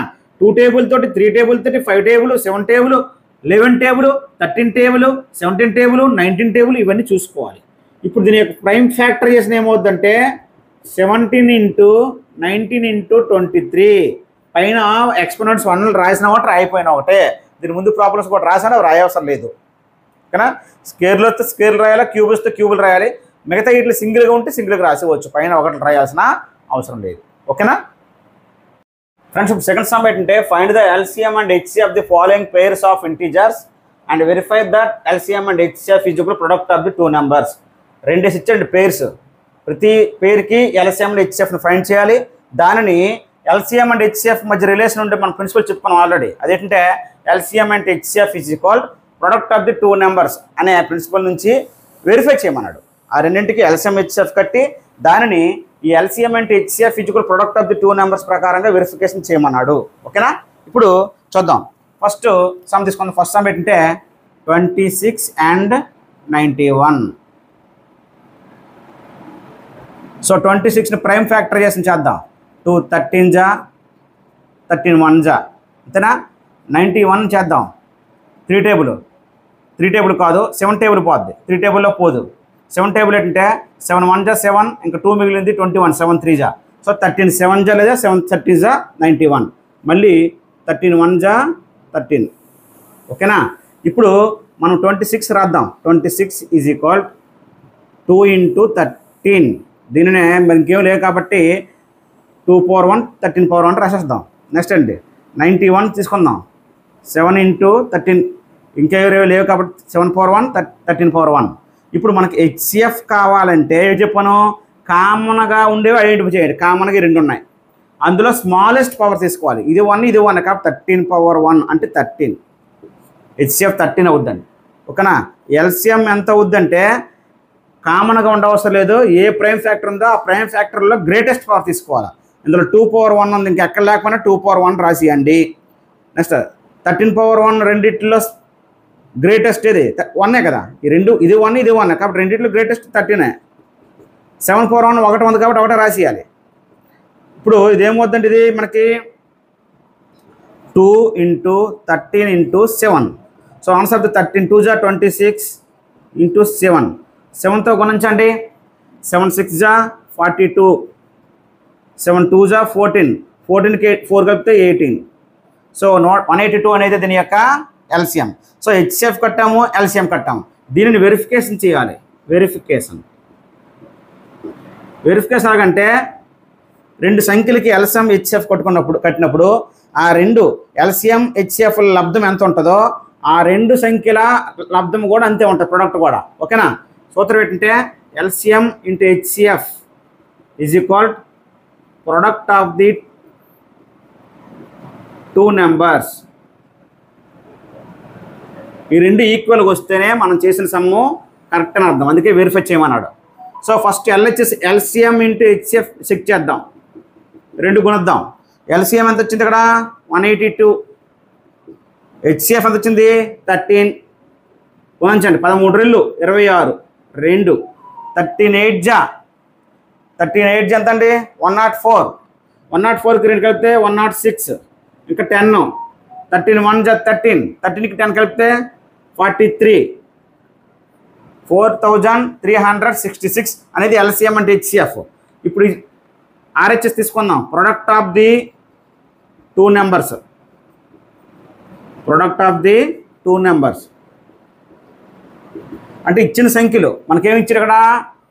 2 టేబుల్ తోటి 3 టేబుల్ తోటి 5 table 7 table 11 table 13 table 17 table 19 table ఇవన్నీ చూసుకోవాలి ఇప్పుడు దీని యొక్క ప్రైమ్ ఫ్యాక్టర్ చేసిన ఏమవుద్దంటే 17 ఇంటూ 19 ఇంటూ 23 పైన ఎక్స్పోనెంట్స్ 1 రాసిన ఒకటి రాయిపోయిన ఒకటే దీని ముందు ప్రాబ్లమ్స్ కూడా రాసాను రాయవసరం లేదు ఓకేనా స్కేర్లో వస్తే స్కేర్లు రాయాలి క్యూబ్ వస్తే క్యూబులు రాయాలి మిగతా ఇట్లా సింగిల్గా ఉంటే సింగిల్గా రాసేవచ్చు పైన ఒకటి రాయాల్సిన అవసరం లేదు ఓకేనా ఫ్రెండ్స్ సెకండ్ సమ్ ఏంటంటే find the LCM and HCF of the following pairs of integers and verify that LCM and HCF is equal product of the 2 numbers రెండేసి ఇచ్చండి పేర్స్ ప్రతి పేరుకి ఎల్సిఎం అండ్ హెచ్సిఎఫ్ని ఫైండ్ చేయాలి దానిని ఎల్సిఎం అండ్ హెచ్సిఎఫ్ మధ్య relation ఉంటే మన principal చెప్పుకున్నాం already అదేంటంటే LCM and HCF is equal product of the 2 numbers అనే ప్రిన్సిపల్ నుంచి వెరిఫై చేయమన్నాడు ఆ రెండింటికి ఎల్సిఎం హెచ్సిఎఫ్ కట్టి దానిని ఈ LCM and HCF is equal product of the 2 numbers ప్రకారంగా వెరిఫికేషన్ చేయమన్నాడు ఓకేనా ఇప్పుడు చూద్దాం ఫస్ట్ సమ్ తీసుకుందాం ఫస్ట్ సమ్ ఏంటంటే 26 and 91 సో 26ని ప్రైమ్ ఫ్యాక్టర్ చేసి చేద్దాం 2 13 జా 13 1 జా అంతేనా 91 చేద్దాం 3 టేబుల్ కాదు 7 టేబుల్ పోద్ది 3 టేబుల్లో పోదు 7 టేబుల్ ఏంటంటే 7 1 జా 7 ఇంకా 2 మిగిలింది 21 7 3 జా సో 13 7 జా లేదా 7 30 జా 91, మళ్ళీ 13 1 జా 13. ఓకేనా? ఇప్పుడు మనం 26 రాద్దాం. 26 ఈజ్ ఈక్వల్ 2 ఇంటూ 13. దీనినే మరి ఇంకేం లేవు కాబట్టి 2 పవర్ 1 13 పవర్ 1 రాసేద్దాం. నెక్స్ట్ అండి 91 తీసుకుందాం. 7 ఇంటూ 13 ఇంకేవరేవి లేవు కాబట్టి 7 పవర్ 1 13 పవర్ 1. ఇప్పుడు మనకి హెచ్సిఎఫ్ కావాలంటే ఏం చెప్పాను, కామన్గా ఉండేవి ఐడెంటిఫై చేయండి. కామన్గా 2 ఉన్నాయి, అందులో స్మాలెస్ట్ పవర్ తీసుకోవాలి. ఇది 1 ఇది 1 కాబట్టి 13 పవర్ 1 అంటే 13. హెచ్సిఎఫ్ 13 అవుద్దండి. ఓకేనా? ఎల్సిఎం ఎంత అవుద్దంటే కామన్గా ఉండవసరం లేదు, ఏ ప్రైమ్ ఫ్యాక్టర్ ఉందో ఆ ప్రైమ్ ఫ్యాక్టర్లో గ్రేటెస్ట్ పవర్ తీసుకోవాలి. ఇందులో 2 పవర్ 1 ఉంది, ఇంకెక్కడ లేకపోయినా 2 పవర్ 1 రాసియండి. నెక్స్ట్ 13 పవర్ 1 రెండిట్లో గ్రేటెస్ట్ ఇది 1 కదా, ఈ రెండు ఇది 1 ఇది 1 కాబట్టి రెండిట్లో గ్రేటెస్ట్ 13. 7 పవర్ 1 ఒకటి ఉంది కాబట్టి ఒకటే రాసియాలి. ఇప్పుడు ఇదేమవుద్దంటే ఇది మనకి 2 ఇంటూ 13 ఇంటూ 7. సో ఆన్సర్ 13 2 జా 26 ఇంటూ 7. 7తో గుణించండి. 7 6 జా 42, 7 2 జా 14, 14కి 4 కలిపితే 18. సో 182 అనేది దీని యొక్క ఎల్సిఎం. సో హెచ్సిఎఫ్ కట్టాము, ఎల్సిఎం కట్టాము. దీనిని వెరిఫికేషన్ చేయాలి. వెరిఫికేషన్ ఎలాగంటే 2 సంఖ్యలకి ఎల్సిఎం హెచ్సిఎఫ్ కట్టినప్పుడు ఆ 2 ఎల్సిఎం హెచ్సిఎఫ్ లబ్ధం ఎంత ఉంటుందో ఆ 2 సంఖ్యల లబ్ధం కూడా అంతే ఉంటుంది, ప్రొడక్ట్ కూడా. ఓకేనా? సూత్రం ఏంటంటే LCM into HCF is equal product of the 2 numbers. ఈ 2 ఈక్వల్గా వస్తేనే మనం చేసిన సమ్ము కరెక్ట్ అని అర్థం, అందుకే వెరిఫై చేయమన్నాడు. So first LCM into HCF check చేద్దాం. 2 గుణిద్దాం. ఎల్సిఎం ఎంత వచ్చింది ఇక్కడ 182, హెచ్సిఎఫ్ ఎంత వచ్చింది 13. గుణించండి. 13 రెళ్ళు 26, 2 38 జా ఎంత అండి 104. 104కి 2 కలిపితే 106, ఇంకా 10. 13 1 జా 13, 13కి 10 కలిపితే 43, 4366 అనేది ఎల్సిఎం అంటే హెచ్సిఎఫ్. ఇప్పుడు ఆర్హెచ్ఎస్ తీసుకుందాం. Product of the 2 numbers. Product of the 2 numbers అంటే ఇచ్చిన సంఖ్యలు మనకేమి ఇచ్చారు ఇక్కడ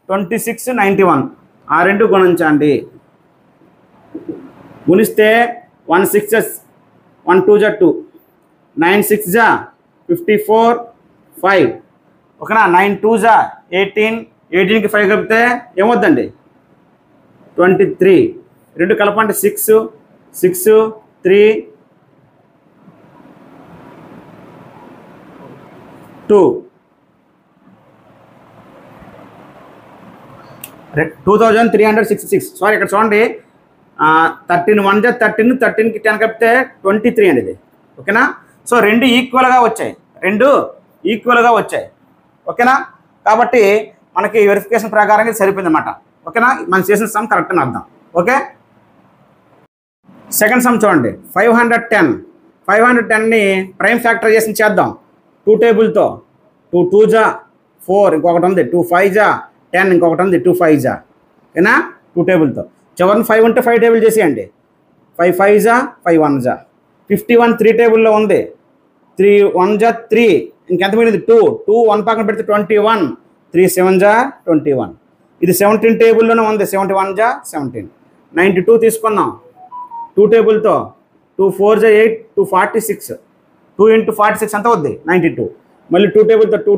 26 91. ఆ 2 గుణించండి. గుణిస్తే 1 6 1 2 జా 2, 9 6 జా 54 5. ఓకేనా? 9 2 జా 18, 18కి 5 కలిపితే ఏమవుద్దండి 23. 2 కలపండి 6 6 3 2 2366. సారీ ఇక్కడ చూడండి 13 1 జా 13, 13కి 10 కలిపితే 23 అండి ఇది. ఓకేనా? సో 2 ఈక్వల్గా వచ్చాయి. ఓకేనా? కాబట్టి మనకి వెరిఫికేషన్ ప్రకారంగా సరిపోయింది అన్నమాట. ఓకేనా? మనం చేసిన సమ్ కరెక్ట్ అని అర్థం. ఓకే, సెకండ్ సమ్ చూడండి. 510ని ప్రైమ్ ఫ్యాక్టరైజేషన్ చేద్దాం 2 టేబుల్తో. 2 2 జా 4, ఇంకొకటి ఉంది 2 5 జా 10, ఇంకొకటి ఉంది 2 5 జా. ఓకేనా? 2 టేబుల్తో చివరిని 5 ఉంటే 5 టేబుల్ చేసేయండి. 5 5 జా 5 1 జా. 51 3 టేబుల్లో ఉంది. 3 1 జా 3, ఇంకెంత మిగిలింది 2 2 1 పక్కన పెడితే 21, 3 7 జా 21. ఇది 17 టేబుల్లోనే ఉంది. 71 జా 17. 92 తీసుకుందాం 2 టేబుల్తో. 2 4 జా 8, 2 46, 2 ఇంటూ 46 ఎంత అవుద్ది 92. మళ్ళీ 2 టేబుల్తో 2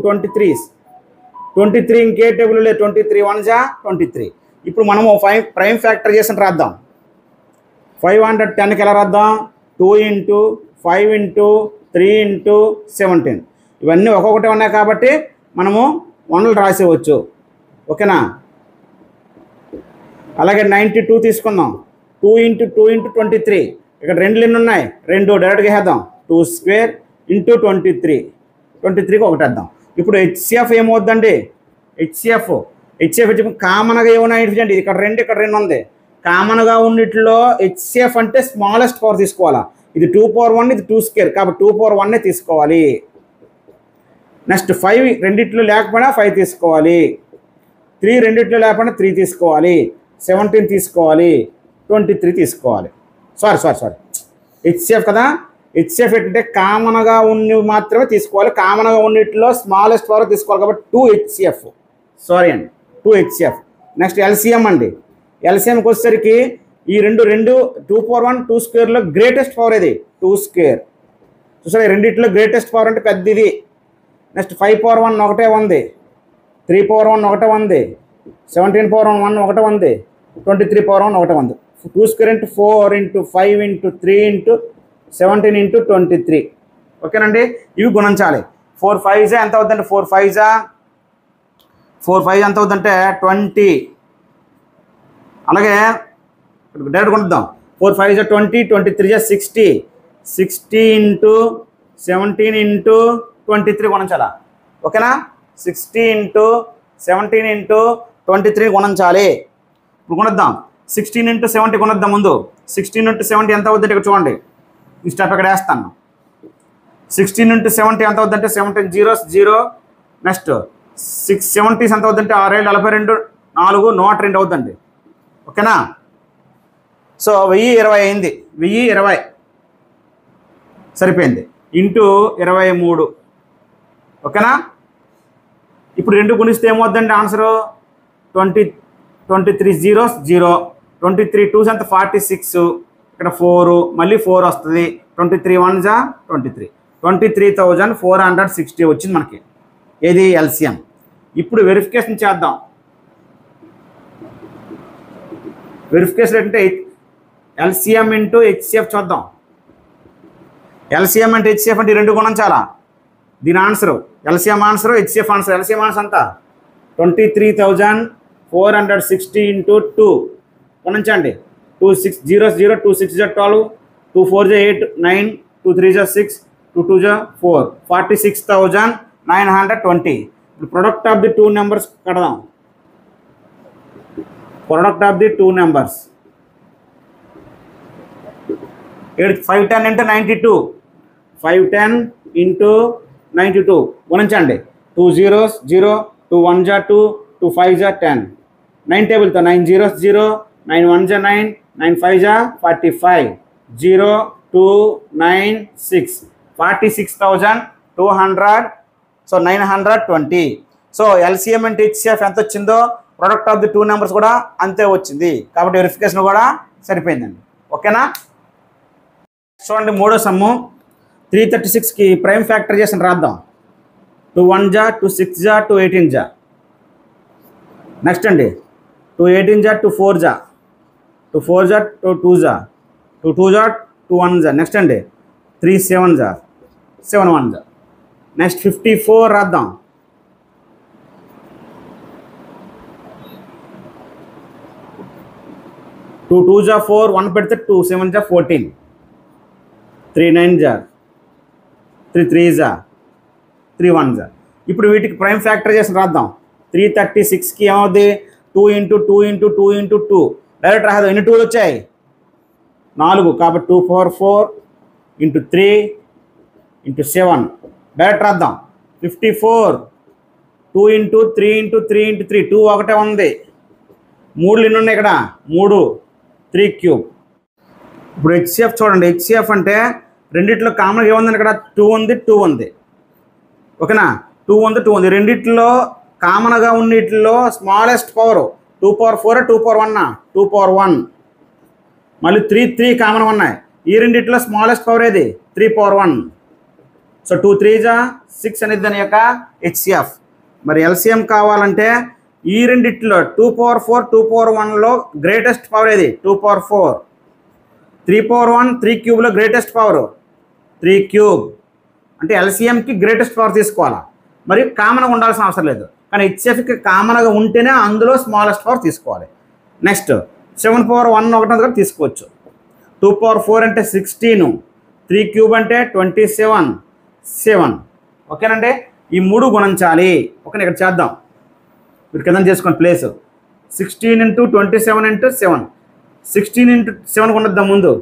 23 ఇంకే టేబుల్ లేదు. 23 1 జా 23. ఇప్పుడు మనము ప్రైమ్ ఫ్యాక్టరైజేషన్ రాద్దాం. 510కి ఎలా రాద్దాం 2 ఇంటూ 5 ఇంటూ 3 ఇంటూ 17. ఇవన్నీ ఒక్కొక్కటి ఉన్నాయి కాబట్టి మనము 1లు రాసేవచ్చు. ఓకేనా? అలాగే 92 తీసుకుందాం. 2 ఇంటూ 2 ఇంటూ 23. ఇక్కడ 2 ఎన్ని ఉన్నాయి 2 డైరెక్ట్గా వేద్దాం. 2 స్క్వేర్ ఇంటూ 23, 23కి ఒకటి వేద్దాం. ఇప్పుడు హెచ్సిఎఫ్ ఏమవుద్దండి హెచ్సిఎఫ్ కామన్గా ఏమైనా ఐడెంటిఫై. ఇక్కడ 2 ఉంది. కామన్గా ఉన్నట్లో హెచ్సిఎఫ్ అంటే స్మాలెస్ట్ పవర్ తీసుకోవాలా. ఇది 2 పవర్ 1, ఇది 2 స్క్వేర్ కాబట్టి 2 పవర్ 1 తీసుకోవాలి. నెక్స్ట్ 5 రెండిట్లో లేకపోయినా 5 తీసుకోవాలి. 3 రెండిట్లో లేకపోయినా 3 తీసుకోవాలి. 17 తీసుకోవాలి. 23 తీసుకోవాలి. సారీ హెచ్సిఎఫ్ కదా. హెచ్సిఎఫ్ ఏంటంటే కామన్గా ఉన్నవి మాత్రమే తీసుకోవాలి. కామన్గా ఉన్నట్లో స్మాలెస్ట్ పవర్ తీసుకోవాలి కాబట్టి 2 హెచ్సిఎఫ్. సారీ అండి, 2 హెచ్సిఎఫ్. నెక్స్ట్ ఎల్సిఎం అండి. ఎల్సిఎంకి వచ్చేసరికి ఈ రెండు 2 పవర్ 1 2 స్క్వేర్లో గ్రేటెస్ట్ పవర్ ఇది 2 స్క్వేర్. చూసారా, రెండిట్లో గ్రేటెస్ట్ పవర్ అంటే పెద్దది. నెక్స్ట్ 5 పవర్ 1 ఒకటే ఉంది, 3 పవర్ 1 ఒకటే ఉంది, 17 పవర్ 1 ఒకటే ఉంది, 23 పవర్ 1 ఒకటే ఉంది. 2 square into 4 into 5 into 3 into 17 into 23. ఓకేనండి, ఇవి గుణించాలి. 4 5 ఎంత అవుతుందంటే 4 5 ఎంత అవుతుందంటే 20. అలాగే డైరెక్ట్ కొనుద్దాం. 4 5 20, 23 60, 60 into 17 into 23 గుణించాలా. ఓకేనా, 60 ఇంటూ 17 ఇంటూ 23 గుణించాలి. ఇప్పుడు గుణిద్దాం. 16 ఇంటూ 70 కొనొద్దాం ముందు. 16 ఇంటూ 70 ఎంత అవుతుందంటే ఇక్కడ చూడండి, ఈ స్టెప్ ఇక్కడ వేస్తాను. 16 ఇంటూ 70 ఎంత అవుతుందంటే 17 zeros 0. నెక్స్ట్ 670 ఎంత అవుతుందంటే 6 42 4 102 అవుతుందండి. ఓకేనా, సో 1020 అయింది. 1020 సరిపోయింది ఇంటూ 23. ఓకేనా, ఇప్పుడు 2 గుణిస్తే ఏమవుతుందండి ఆన్సరు 23 zeros 0. 23 2s అంత 46. ఇక్కడ 4 మళ్ళీ 4 వస్తుంది. 23 1s 23. 23,460 వచ్చింది మనకి. ఏది ఎల్సిఎం. ఇప్పుడు వెరిఫికేషన్ చేద్దాం. వెరిఫికేషన్ అంటే ఎల్సిఎం ఇంటూ హెచ్సిఎఫ్ చూద్దాం. ఎల్సిఎం అంటే హెచ్సిఎఫ్ అంటే 2 గుణించాలా. దీని answer LCM answer HCF answer. LCM answer అంతా 23,460 ఇంటూ 2 గుణించండి. 2 6 0 0, 2 6 12, 2 4 8 9, 2 3 6, 2 2 4, 46,920. ఇప్పుడు ప్రొడక్ట్ ఆఫ్ ది 2 నెంబర్స్ కడదాం. Product of the 2 numbers 510 into 92, 510 into 92 గుణించండి. 2 zeros 0, 2 1s 2, 2 5s 10. 9 టేబుల్తో 9 zeros 0, 9 1s 9, 9 5s 45, 0 2 9 6, 46,200. So 920. So LCM and HCF ఎంత వచ్చిందో product of the 2 numbers కూడా అంతే వచ్చింది. కాబట్టి verification కూడా సరిపోయిందండి. ఓకేనా, చూడండి మూడో సమ్ము 336కి ప్రైమ్ ఫ్యాక్టరైజేషన్ రాద్దాం. 2 1s 2 6s 2 18s. నెక్స్ట్ అండి 2 18s 2 4s, 2 4s 2 2s, 2 2s 2 1s. Next అండి 3 7s 7 1s. నెక్స్ట్ 54 రాద్దాం. 2 2s 4, 1 పెడితే 2 7s 14, 3 9s 3 3s 3 1s. ఇప్పుడు వీటికి ప్రైమ్ ఫ్యాక్టరైజేషన్ రాద్దాం. 336కి ఏమవుద్ది 2 ఇంటూ 2 ఇంటూ 2 ఇంటూ 2 డైరెక్ట్ రాదు. ఎన్ని 2లు వచ్చాయి 4 కాబట్టి 2 4 4 ఇంటూ 3 ఇంటూ 7 డైరెక్ట్ రాద్దాం. 54 2 ఇంటూ 3 ఇంటూ 3 ఇంటూ 3 2 ఒకటే ఉంది. 3 ఎన్ని ఉన్నాయి ఇక్కడ 3 3 క్యూబ్. ఇప్పుడు హెచ్సిఎఫ్ చూడండి. హెచ్సిఎఫ్ అంటే రెండిట్లో కామన్గా ఏముందని ఇక్కడ 2 ఉంది 2 ఉంది. ఓకేనా, 2 ఉంది 2 ఉంది. రెండిట్లో కామన్గా ఉన్నీటిలో smallest power 2 power 4 2 power 1 2 power 1. మళ్ళీ 3 3 కామన్ ఉన్నాయి. ఈ రెండిట్లో స్మాలెస్ట్ పవర్ ఏది 3 పవర్ 1. సో 2 3s 6 అనేది దాని యొక్క హెచ్సిఎఫ్. మరి ఎల్సిఎం కావాలంటే ఈ రెండిట్లో 2 పవర్ 4 2 పవర్ 1లో గ్రేటెస్ట్ పవర్ ఏది 2 పవర్ 4. 3 పవర్ 1 3 క్యూబ్లో గ్రేటెస్ట్ పవర్ 3 క్యూబ్. అంటే ఎల్సిఎంకి గ్రేటెస్ట్ పవర్ తీసుకోవాలా. మరి కామన్గా ఉండాల్సిన అవసరం లేదు. కానీ హెచ్సిఎఫ్కి కామన్గా ఉంటేనే అందులో స్మాలెస్ట్ పవర్ తీసుకోవాలి. నెక్స్ట్ 7 పవర్ 1 ఒకటి కూడా తీసుకోవచ్చు. 2 పవర్ 4 అంటే 16, 3 క్యూబ్ అంటే 27 7. ఓకేనండి, ఈ 3 గుణించాలి. ఓకే, ఇక్కడ చేద్దాం. మీరు కింద చేసుకోండి ప్లేస్. 16 ఇంటూ 27 ఇంటూ 7, 16 ఇంటూ 7 కొనిద్దాం ముందు.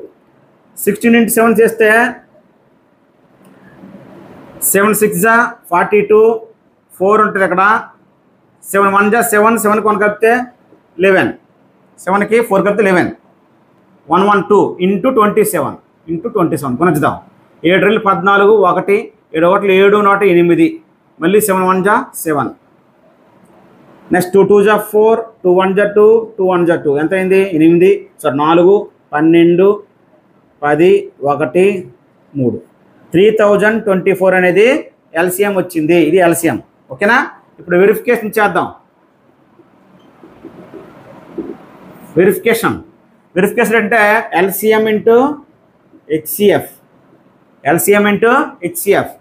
16 ఇంటూ 7 చేస్తే 7 6s 42, 4 ఉంటుంది అక్కడ. 7 1s 7, 7 కొన కలిపితే 11, 7కి 4 కలిపితే 11. 112 ఇంటూ 27 ఇంటూ 27 కొనొచ్చుదాం. 7 రెళ్ళు 14, 1 7 ఒకటి 7 నోట 8 మళ్ళీ 7 1 జా 7. నెక్స్ట్ 2 2 జా 4 2 1 జా 2 2 1 జా 2 ఎంత అయింది 8. సో 4 12 10 1 3 3024 అనేది ఎల్సిఎం వచ్చింది. ఇది ఎల్సిఎం. ఓకేనా? ఇప్పుడు వెరిఫికేషన్ చేద్దాం. వెరిఫికేషన్ అంటే LCM into HCF. LCM into HCF.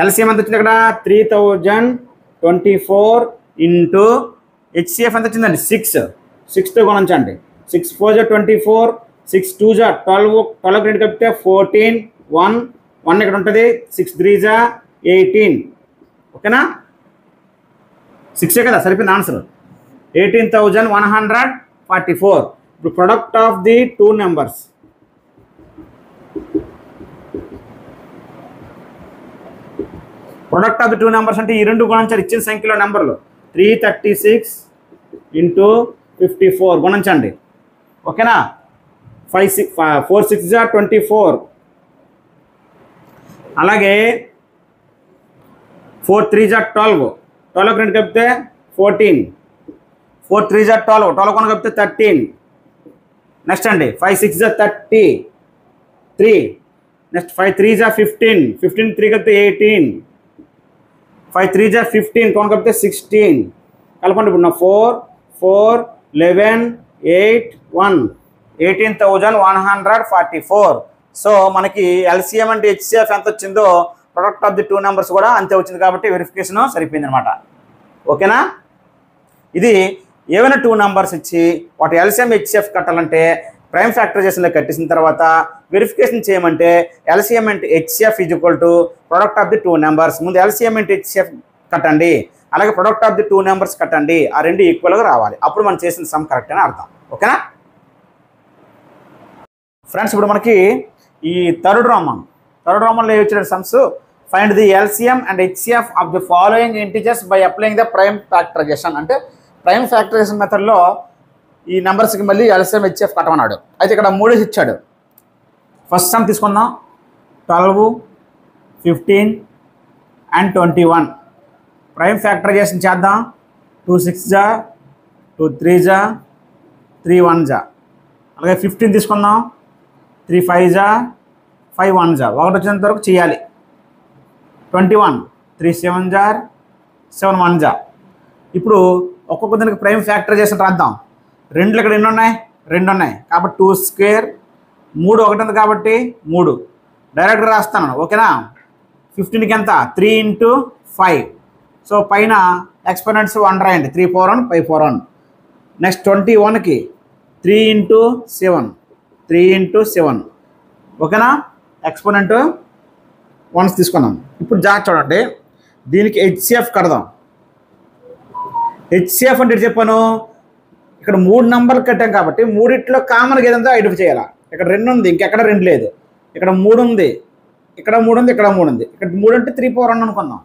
LCM ఎంత వచ్చింది అక్కడ 3024 ఇంటూ హెచ్సిఎఫ్ ఎంత వచ్చిందండి 6తో గుణించండి. 6 4 జా 24 6 2 జా 12 12 రెండు కలిపితే 14 1 ఇక్కడ ఉంటుంది 6 3 జా 18. ఓకేనా? 6 కదా సరిపోయింది ఆన్సర్. 18,144. ఇప్పుడు product of the two numbers. Product of the two numbers అంటే ఈ రెండు గుణించాలి ఇచ్చిన సంఖ్యలో నెంబర్లు. 336 ఇంటూ 54 గుణించండి. ఓకేనా? 4 6 జా 24. అలాగే 4 3 జా 12 12 రెండు కలిపితే 14 4 3 జా 12 12 కొన కలిపితే 13. నెక్స్ట్ అండి 5 6 జా 33. నెక్స్ట్ 5 3 జా 15 15 3 కలిపితే 18. 5 3 జా 15 కొన కలిపితే 16. కలపండి. ఇప్పుడు 4 4 11 8 1 18,144. సో మనకి ఎల్సిఎం అంటే హెచ్సిఎఫ్ ఎంత వచ్చిందో product of the two numbers కూడా అంతే వచ్చింది కాబట్టి వెరిఫికేషన్ సరిపోయింది అనమాట. ఓకేనా? ఇది ఏవైనా టూ నెంబర్స్ ఇచ్చి వాటి ఎల్సిఎం హెచ్సిఎఫ్ కట్టాలంటే ప్రైమ్ ఫ్యాక్టరైజేషన్లో కట్టేసిన తర్వాత వెరిఫికేషన్ చేయమంటే LCM into HCF is equal to product of the two numbers. ముందు ఎల్సిఎం ఇంటూ హెచ్సిఎఫ్ కట్టండి, అలాగే product of the two numbers కట్టండి. ఆ రెండు ఈక్వల్గా రావాలి. అప్పుడు మనం చేసిన సమ్ కరెక్ట్ అని అర్థం. ఓకేనా ఫ్రెండ్స్? ఇప్పుడు మనకి ఈ థర్డ్ రోమన్లో ఇచ్చిన sums find the LCM and HCF of the following integers by applying the prime factorisation. అంటే ప్రైమ్ ఫ్యాక్టరైజేషన్ మెథడ్లో ఈ నెంబర్స్కి మళ్ళీ ఎల్సిఎం హెచ్సిఎఫ్ కట్టమన్నాడు. అయితే ఇక్కడ 3 ఇచ్చాడు. ఫస్ట్ సమ్ తీసుకుందాం. 12 15 అండ్ 21 ప్రైమ్ ఫ్యాక్టరైజేషన్ చేద్దాం. 2 6 జా 2 3 జా 3 1 జా. అలాగే 15 తీసుకుందాం. 3 5 జా 5 1 జా. ఒకటి వచ్చేంత వరకు చేయాలి. 21 3 7 జా 7 1 జా. ఇప్పుడు ఒక్కొక్క దానికి ప్రైమ్ ఫ్యాక్టరైజేషన్ రాద్దాం. 2 ఇక్కడ ఎన్ని ఉన్నాయి? 2 ఉన్నాయి కాబట్టి 2 స్క్వేర్. 3 ఒకటి ఉంది కాబట్టి 3 డైరెక్ట్ రాస్తాను. ఓకేనా? 15కి ఎంత 3 ఇంటూ 5. సో పైన ఎక్స్పోనెంట్స్ 1 రాయండి. 3 4 1 5 4 1. నెక్స్ట్ 21కి 3 ఇంటూ 7 3 ఇంటూ 7. ఓకేనా? ఎక్స్పోనెంట్ 1 తీసుకున్నాం. ఇప్పుడు జాగ్రత్త చూడండి. దీనికి హెచ్సిఎఫ్ కడదాం. హెచ్సిఎఫ్ అంటే చెప్పాను ఇక్కడ 3 నెంబర్లు కట్టాం కాబట్టి మూడిట్లో కామన్గా ఏదంతా ఐడెంటిఫై చేయాలి. ఇక్కడ 2 ఉంది, ఇంకెక్కడ 2 లేదు. ఇక్కడ 3 ఉంది, ఇక్కడ 3 ఉంది, ఇక్కడ 3 ఉంది. ఇక్కడ 3 అంటే 3 4 1 అనుకుందాం.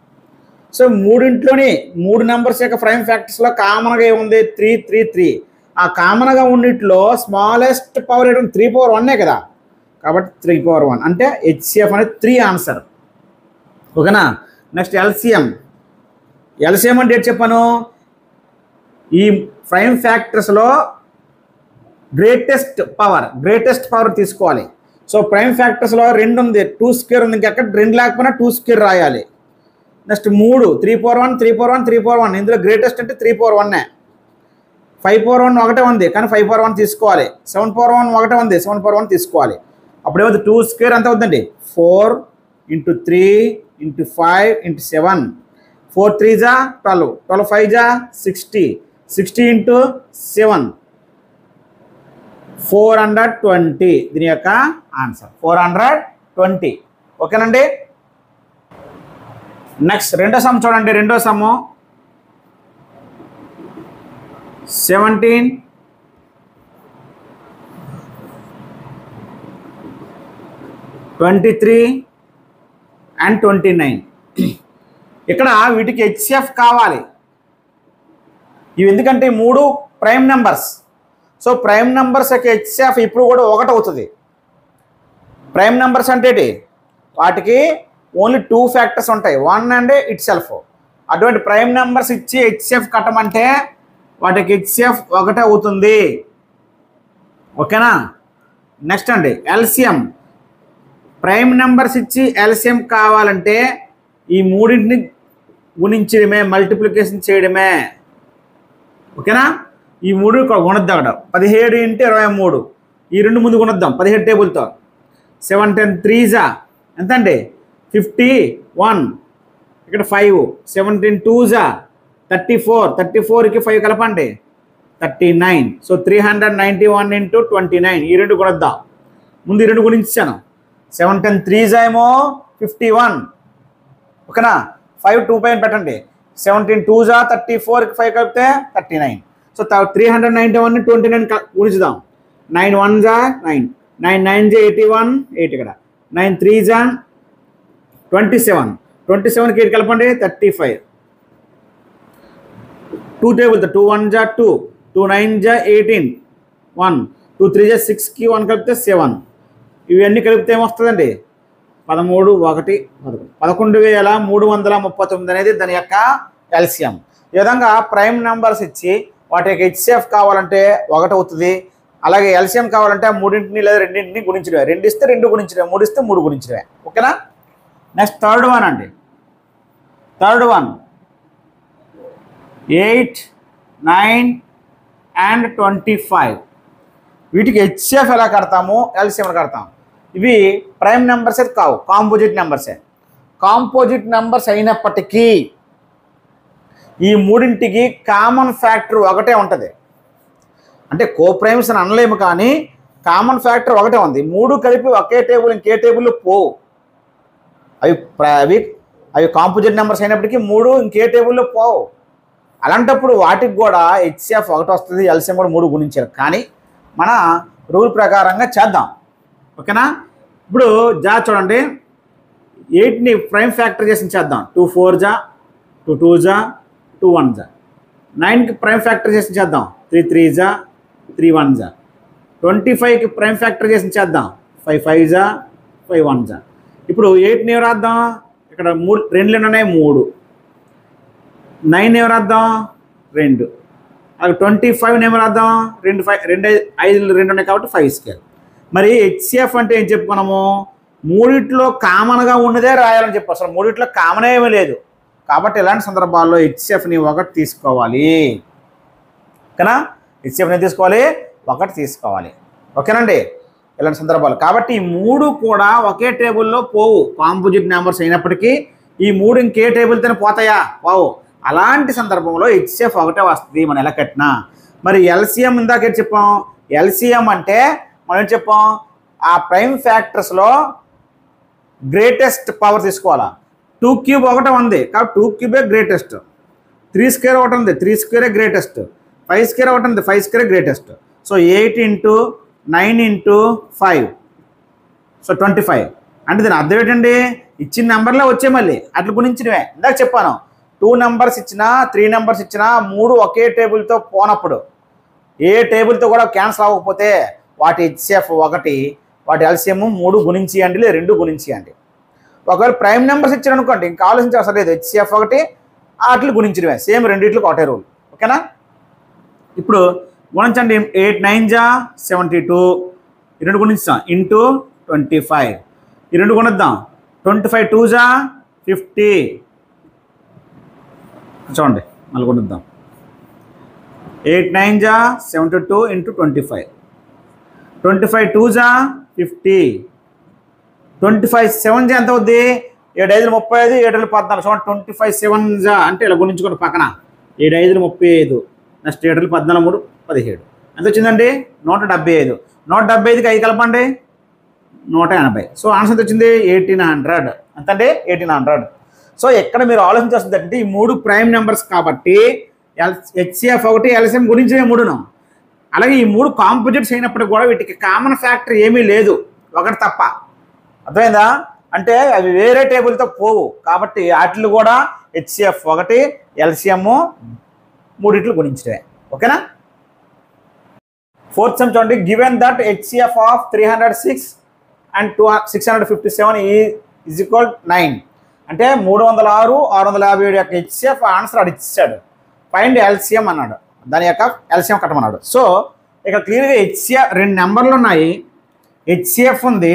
సో మూడింట్లోని 3 నెంబర్స్ యొక్క ప్రైమ్ ఫ్యాక్టర్స్లో కామన్గా ఏముంది? 3 3 3. ఆ కామన్గా ఉన్నట్లో స్మాలెస్ట్ పవర్ ఏంటి? 3 power 1 కదా. కాబట్టి 3 power 1 అంటే హెచ్సిఎఫ్ అనేది 3 ఆన్సర్. ఓకేనా? నెక్స్ట్ ఎల్సిఎం అంటే ఏంటి చెప్పాను? ఈ ప్రైమ్ ఫ్యాక్టర్స్లో గ్రేటెస్ట్ పవర్ తీసుకోవాలి. సో ప్రైమ్ ఫ్యాక్టర్స్లో 2 ఉంది, 2 స్క్వేర్ ఉంది, ఇంకెక్కడ 2 లేకపోయినా 2 స్క్వేర్ రాయాలి. Next 3 3 power 1 3 power 1 3 power 1. ఇందులో గ్రేటెస్ట్ అంటే 3 power 1. 5 power 1 ఒకటే ఉంది కానీ 5 power 1 తీసుకోవాలి. 7 power 1 ఒకటే ఉంది, 7 power 1 తీసుకోవాలి. అప్పుడు ఏమవుతుంది? 2 స్క్వేర్ ఎంత అవుతుందండి? 4 ఇంటూ 3 ఇంటూ 5 ఇంటూ 7. 4 3 జా 12 12 5 జా 60 60 ఇంటూ 7 420. దీని యొక్క ఆన్సర్ 420. ఓకేనండి? నెక్స్ట్ రెండో సమ్ చూడండి. రెండో సమ్ము 17 23 అండ్ 29. ఇక్కడ వీటికి హెచ్సిఎఫ్ కావాలి. ఇవి ఎందుకంటే 3 prime numbers. So prime numbers యొక్క హెచ్సిఎఫ్ ఇప్పుడు కూడా 1 అవుతుంది. ప్రైమ్ నెంబర్స్ అంటే ఏంటి? వాటికి ఓన్లీ 2 ఫ్యాక్టర్స్ ఉంటాయి, 1 అండ్ ఇట్ సెల్ఫ్. అటువంటి ప్రైమ్ నెంబర్స్ ఇచ్చి హెచ్సిఎఫ్ కట్టమంటే వాటికి హెచ్సిఎఫ్ 1 అవుతుంది. ఓకేనా? నెక్స్ట్ అండి ఎల్సిఎం. ప్రైమ్ నెంబర్స్ ఇచ్చి ఎల్సిఎం కావాలంటే ఈ మూడింటిని గుణించడమే, మల్టిప్లికేషన్ చేయడమే. ఓకేనా? ఈ 3 గుణద్దాం. అక్కడ 17 × 23, ఈ 2 ముందు గుణద్దాం 17 టేబుల్తో. 7 10 3 ఎంత అండి? 51. ఇక్కడ 5. 17 2 34. 34కి 5 కలపండి 39. సో 391 × 29. ఈ 2 గుణద్దాం. ముందు ఈ 2 గుణించాను. 7 10 3 ఏమో 51. ఓకేనా? 5 2 పైన పెట్టండి. 17 2 34కి 5 కలిపితే 39. సో 391 29 గుణించుదాం. 9 1 9, 9 9 81, 8 ఇక్కడ 9 3 27. 27కి 8 కలపండి 35. 2 టేబుల్తో 2 1 2, 2 9 18, 1 2 3 6కి 1 కలిపితే 7. ఇవన్నీ కలిపితే ఏమొస్తుందండి? 13 1 11,339 అనేది దాని యొక్క ఎల్సిఎం. ఈ విధంగా ప్రైమ్ నెంబర్స్ ఇచ్చి వాటి యొక్క హెచ్సిఎఫ్ కావాలంటే 1 అవుతుంది. అలాగే ఎల్సిఎం కావాలంటే 3 లేదా 2 గుణించడమే. 2 ఇస్తే 2 గుణించడమే, 3 ఇస్తే 3 గుణించడమే. ఓకేనా? నెక్స్ట్ థర్డ్ వన్ అండి. Third one 8 9 and 25. వీటికి హెచ్సిఎఫ్ ఎలా కడతాము, ఎల్సిఎం ఎలా కడతాము? ఇవి ప్రైమ్ నెంబర్స్ అయితే కావు, కాంపోజిట్ నెంబర్సే. కాంపోజిట్ నెంబర్స్ అయినప్పటికీ ఈ మూడింటికి కామన్ ఫ్యాక్టర్ 1 ఉంటుంది. అంటే కోప్రైమ్స్ అని అనలేము, కానీ కామన్ ఫ్యాక్టర్ 1 ఉంది. 3 కలిపి ఒకే టేబుల్ ఇంకే టేబుల్లో పోవు. అవి కాంపోజిట్ నెంబర్స్ అయినప్పటికీ 3 ఇంకే టేబుల్లో పోవు. అలాంటప్పుడు వాటికి కూడా హెచ్సిఎఫ్ 1 వస్తుంది, ఎల్సిఎం కూడా 3 గుణించారు. కానీ మన రూల్ ప్రకారంగా చేద్దాం. ఓకేనా? ఇప్పుడు చూడండి, 8ని ప్రైమ్ ఫ్యాక్టర్ చేసి చేద్దాం. 2 4 2 2 2 1 9కి ప్రైమ్ ఫ్యాక్టర్ చేసి చేద్దాం. 3 3 3 1 25కి ప్రైమ్ ఫ్యాక్టర్ చేసి చేద్దాం. 5 5 5 1. ఇప్పుడు 8ని ఏం రాద్దాం? ఇక్కడ 2 ఉన్నాయి 3. 9 ఏం రాద్దాం? 2. అలాగే 25 ఏం రాద్దాం? 2 5 2 ఉన్నాయి కాబట్టి 5 స్క్వేర్. మరి హెచ్సిఎఫ్ అంటే ఏం చెప్పుకున్నాము? మూడిట్లో కామన్గా ఉన్నదే రాయాలని చెప్పి. అసలు మూడిట్లో కామన్ ఏమీ లేదు. కాబట్టి ఇలాంటి సందర్భాల్లో హెచ్సిఎఫ్ని 1 తీసుకోవాలి. ఓకేనా? హెచ్సిఎఫ్ని తీసుకోవాలి, 1 తీసుకోవాలి. ఓకేనండి? ఇలాంటి సందర్భాలు. కాబట్టి ఈ 3 కూడా ఒకే టేబుల్లో పోవు. కాంపోజిట్ నెంబర్స్ అయినప్పటికీ ఈ 3 ఇంకే టేబుల్తోనే పోతాయా? పోవు. అలాంటి సందర్భంలో హెచ్సిఎఫ్ 1 వస్తుంది మనం ఎలా కట్టినా. మరి ఎల్సిఎం ఇందాక చెప్పాం. ఎల్సిఎం అంటే మనం ఏం చెప్పాం? ఆ ప్రైమ్ ఫ్యాక్టర్స్లో గ్రేటెస్ట్ పవర్ తీసుకోవాలా. 2 క్యూబ్ 1 ఉంది కాబట్టి 2 క్యూబే గ్రేటెస్ట్. 3 స్క్వేర్ 1 ఉంది, 3 స్క్వేరే గ్రేటెస్ట్. 5 స్క్వేర్ 1 ఉంది, 5 స్క్వేరే గ్రేటెస్ట్. So 8 × 9 × 5, so 25. అంటే దీని అర్థం ఏంటండి? ఇచ్చిన నెంబర్లో వచ్చే మళ్ళీ అట్లా గుణించినవే. ఇందాక చెప్పాను, 2 నెంబర్స్ ఇచ్చినా 3 నెంబర్స్ ఇచ్చినా 3 ఒకే టేబుల్తో పోనప్పుడు, ఏ టేబుల్తో కూడా క్యాన్సిల్ అవ్వకపోతే వాటి హెచ్సిఎఫ్ 1, వాటి ఎల్సిఎం 3 గుణించియండి లేదా 2 గుణించియండి. ఒకవేళ ప్రైమ్ నెంబర్స్ ఇచ్చారనుకోండి, ఇంకా ఆలోచించే అవసరం లేదు. హెచ్సిఎఫ్ 1 వాటిని గుణించడమే. సేమ్ రెండిట్లకు ఒకటే రూల్. ఓకేనా? ఇప్పుడు గుణించండి. 8 9 72, ఈ 2 గుణించాం ఇంటూ 25. ఈ 2 గుణిద్దాం. 25 2 50. చూడండి మళ్ళీ గుణిద్దాం. 8 9 72 × 25. 25 2 50. 25 7 ఎంత అవుద్ది? 7 5 35, 7 14. చూడండి 25 7 అంటే ఇలా గుణించుకోండి పక్కన. 7 5 35, నెక్స్ట్ 7 14 17. ఎంత వచ్చిందండి? 175. 175కి 5 కలపండి 180. సో ఆన్సర్ ఎంత వచ్చింది? 1800. ఎంతండి? 1800. సో ఎక్కడ మీరు ఆలోచించాల్సింది అంటే ఈ 3 ప్రైమ్ నెంబర్స్ కాబట్టి హెచ్సిఎఫ్ 1, ఎల్సిఎం గురించి 3ను. అలాగే ఈ 3 కాంపోజిట్స్ అయినప్పుడు కూడా వీటికి కామన్ ఫ్యాక్టర్ ఏమీ లేదు, 1 తప్ప. అర్థమైందా? అంటే అవి వేరే టేబుల్తో పోవు కాబట్టి వాటిలు కూడా హెచ్సిఎఫ్ 1, ఎల్సిఎం 3 గుణించడమే. ఓకేనా? 4th sum చూడండి, given that HCF of 306 and 657 is equal 9. అంటే 306, 657 యొక్క హెచ్సిఎఫ్ ఆన్సర్ అది ఇచ్చాడు. ఫైండ్ ఎల్సిఎం అన్నాడు, దాని యొక్క ఎల్సిఎం కట్టమన్నాడు. సో ఇక్కడ క్లియర్గా హెచ్సిఎఫ్ 2 నెంబర్లు ఉన్నాయి. హెచ్సిఎఫ్ ఉంది,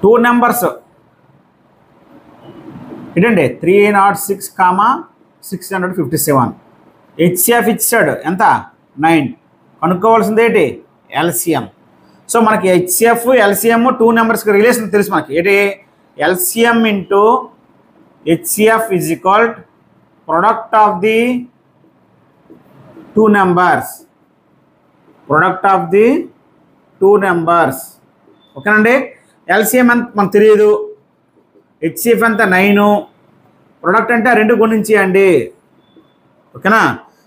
2 నెంబర్స్ ఏంటండి 306, 657. హెచ్సిఎఫ్ ఇచ్చాడు ఎంత 9. కనుక్కోవాల్సింది ఏంటి ఎల్సిఎం. సో మనకి హెచ్సిఎఫ్ ఎల్సిఎం 2 నెంబర్స్కి రిలేషన్ తెలుసు మనకి. ఏంటి LCM into HCF is equal product of the 2 numbers. Product of the 2 numbers. ఓకేనండి. ఎల్సిఎం ఎంత మనకు తెలియదు, హెచ్సిఎఫ్ ఎంత 9, ప్రొడక్ట్ అంటే 2 గుణించేయండి. ఓకేనా.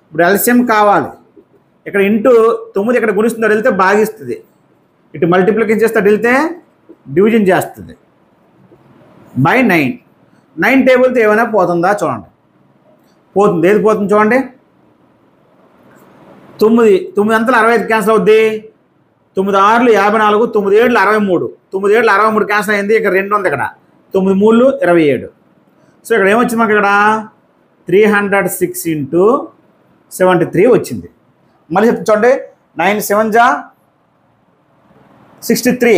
ఇప్పుడు ఎల్సిఎం కావాలి. ఇక్కడ ఇంటూ 9 ఇక్కడ గుణిస్తుందో వెళ్తే భాగిస్తుంది, ఇటు మల్టిప్లికేషన్ చేస్తే వెళ్తే డివిజన్ చేస్తుంది. బై 9. 9 టేబుల్తో ఏమైనా పోతుందా చూడండి. పోతుంది. ఏది పోతుంది చూడండి. 9 అంతలు 65 క్యాన్సిల్ అవుద్ది. 9 6లు 54, 9 7లు 63, 9 7లు 63 క్యాన్సిల్ అయింది. ఇక్కడ 2 ఉంది, ఇక్కడ 9 3లు 27. సో ఇక్కడ ఏమొచ్చింది మాకు, ఇక్కడ 306 ఇంటూ 73 వచ్చింది. మళ్ళీ చూడండి, 9 7 జా 63,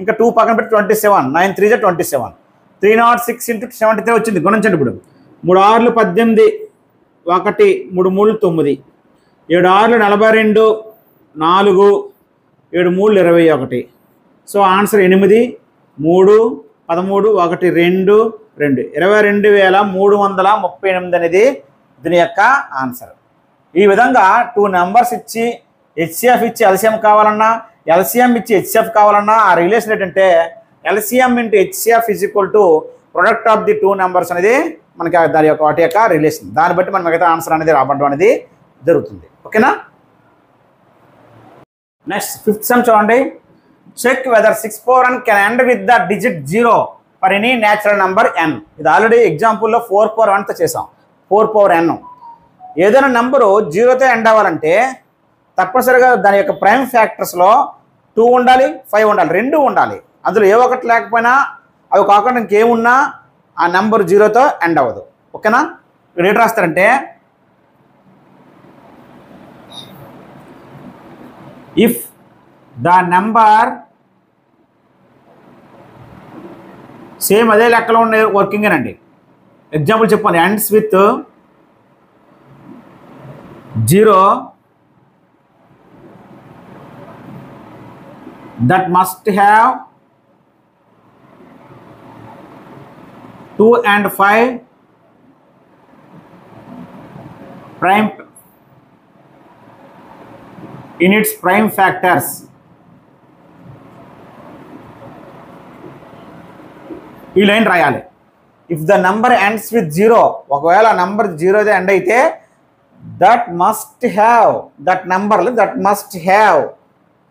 ఇంకా 2 పక్కన పెట్టి 27, 9 3 జా 27. 306 ఇంటూ 73 వచ్చింది. గుణించండి. ఇప్పుడు 3 6లు 18, 1 3 3లు 9, 7 6లు 42, 4 7 3లు 21. సో ఆన్సర్ 8 3 13 1 2 2 22,338 అనేది దీని యొక్క ఆన్సర్. ఈ విధంగా 2 నెంబర్స్ ఇచ్చి హెచ్సిఎఫ్ ఇచ్చి ఎల్సిఎం కావాలన్నా, ఎల్సిఎం ఇచ్చి హెచ్సిఎఫ్ కావాలన్నా ఆ రిలేషన్ ఏంటంటే LCM into HCF is equal to product of the 2 numbers అనేది మనకి దాని యొక్క వాటి యొక్క రిలేషన్. దాన్ని బట్టి మనం మిగతా ఆన్సర్ అనేది రాబట్టడం అనేది జరుగుతుంది. ఓకేనా. నెక్స్ట్ 5th సమ్ చూడండి. Check whether 6/4n can end with the digit 0 for any natural number n. ఇది ఆల్రెడీ ఎగ్జాంపుల్లో 4/1తో చేసాం. 4/n ఏదైనా నెంబరు 0తో ఎండ్ అవ్వాలంటే తప్పనిసరిగా దాని యొక్క ప్రైమ్ ఫ్యాక్టర్స్లో 2 ఉండాలి, 5 ఉండాలి, 2 ఉండాలి. అందులో ఏ ఒకటి లేకపోయినా అవి కాకుండా ఇంకేమున్నా ఆ నెంబర్ 0తో ఎండ్ అవ్వదు. ఓకేనా. ఇక్కడ ఏంటి రాస్తారంటే ఇఫ్ ద నెంబర్ సేమ్ అదే లెక్కలో ఉండే వర్కింగ్ అండి. ఎగ్జాంపుల్ చెప్పండి. Ends with 0 that must have 2 and 5 prime in its prime factors. ఈ లైన్ రాయాలి. If the number ends with 0, ఒకవేళ నంబర్ 0తో ఎండ్ అయితే that must have, that must have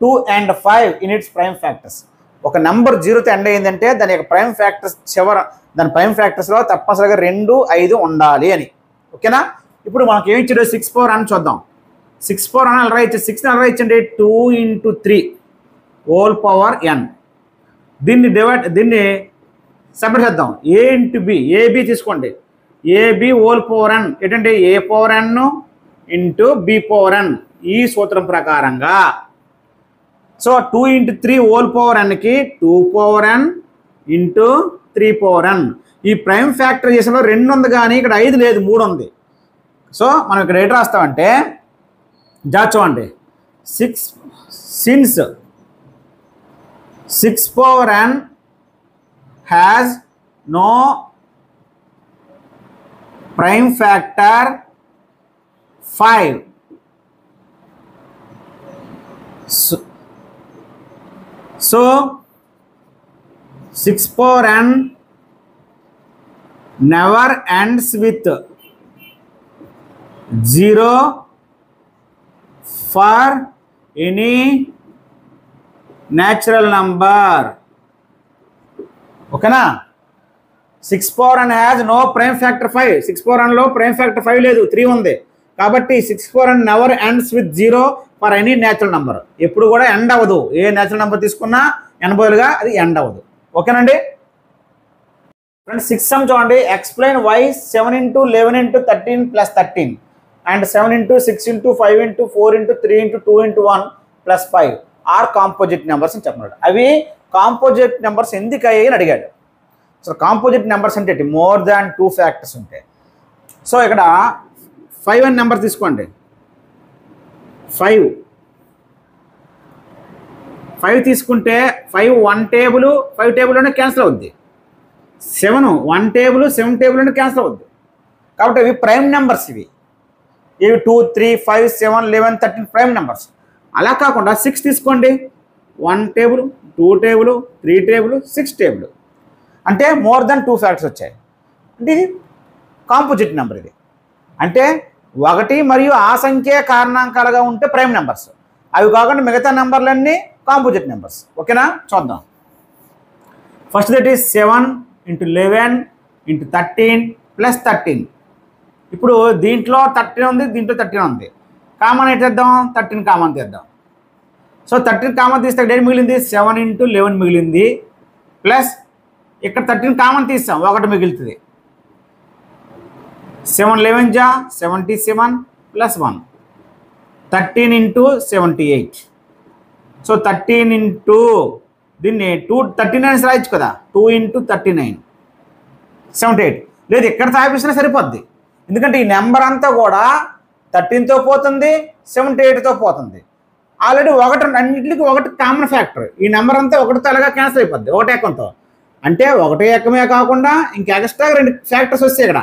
2 and 5 in it's prime factors. ఒక number 0తో end అయిందంటే దాని యొక్క prime factors దాని prime ఫ్యాక్టర్స్లో తప్పనిసరిగా 2 5 ఉండాలి అని. ఓకేనా. ఇప్పుడు మనకి ఏమి ఇచ్చాడు 6/4n చూద్దాం. 6/4n అలా రాయించండి. 6ని అలా రాయించండి. 2 into 3 whole power n. దీన్ని సపరేట్ చేద్దాం. a into b, ab తీసుకోండి. ab whole power n ఏంటంటే a power n into b power n ఈ సూత్రం ప్రకారంగా. So 2 into 3 whole power nకి 2 power n into 3 power n. ఈ ప్రైమ్ ఫ్యాక్టర్ చేసిన 2 ఉంది కానీ ఇక్కడ 5 లేదు, 3 ఉంది. సో మనం ఇక్కడ ఏంటి రాస్తామంటే చూడండి. 6 since 6/n has no prime factor 5. So 6/n never ends with 0 for any natural number. ఓకేనా. 6/n has no prime factor 5. 6/n లో ప్రైమ్ ఫ్యాక్టర్ 5 లేదు, 3 ఉంది. కాబట్టి 64 and never ends with 0 for any natural number. ఎప్పుడు కూడా end అవ్వదు. A natural number తీసుకున్నా ఎనబోలుగా అది ఎండ్ అవ్వదు. ఓకేనండి ఫ్రెండ్స్. 6 సమ్ చూడండి. Explain why 7 into 11 into 13 plus 13 and 7 into 6 into 5 into 4 into 3 into 2 into 1 plus 5 are composite numbers అని చెప్పినాడు. అవి కాంపోజిట్ నెంబర్స్ ఎందుకు అయ్యాయి అని అడిగాడు. సో కాంపోజిట్ నెంబర్స్ అంటే మోర్ దాన్ 2 ఫ్యాక్టర్స్ ఉంటాయి. సో ఇక్కడ 5 అనే నెంబర్ తీసుకోండి. 5 తీసుకుంటే 5 1 టేబుల్ 5 టేబుల్లోనే క్యాన్సిల్ అవుద్ది. 7 1 టేబుల్ 7 టేబుల్లోనే క్యాన్సిల్ అవుద్ది. కాబట్టి ఇవి ప్రైమ్ నెంబర్స్. ఇవి 2 3 5 7 11 13 ప్రైమ్ నెంబర్స్. అలా కాకుండా 6 తీసుకోండి. 1 టేబుల్ 2 టేబుల్ 3 టేబుల్ 6 టేబుల్ అంటే మోర్ దెన్ 2 ఫ్యాక్టర్స్ వచ్చాయి. అంటే ఇది కాంపోజిట్ నెంబర్. ఇది అంటే 1 మరియు ఆ సంఖ్య కారణాంకాలుగా ఉంటే ప్రైమ్ నెంబర్స్. అవి కాకుండా మిగతా నెంబర్లన్నీ కాంపోజిట్ నెంబర్స్. ఓకేనా చూద్దాం. First that is 7 into 11 into 13 plus 13. ఇప్పుడు దీంట్లో 13 ఉంది, దీంట్లో 13 ఉంది. కామన్ అయితే తెద్దాం. 13 కామన్ తీద్దాం. సో 13 కామన్ తీస్తే డేట్ మిగిలింది 7 into 11 మిగిలింది. ప్లస్ ఇక్కడ 13 కామన్ తీస్తాం, 1 మిగులుతుంది. 7 11 జా 77 plus 1 13 into 78. సో 13 into దీన్ని 239 రాయొచ్చు కదా. 2 into 39 78. లేదు ఇక్కడ తాపిస్తున్నా సరిపోద్ది. ఎందుకంటే ఈ నెంబర్ అంతా కూడా 13తో పోతుంది, 78తో పోతుంది. ఆల్రెడీ 1 అన్నింటికి 1 కామన్ ఫ్యాక్టర్. ఈ నెంబర్ అంతా 1తో అలాగా క్యాన్సిల్ అయిపోద్ది 1 ఏకంతో. అంటే 1 ఏకమే కాకుండా ఇంకా ఎక్స్ట్రా 2 ఫ్యాక్టర్స్ వస్తాయి ఇక్కడ.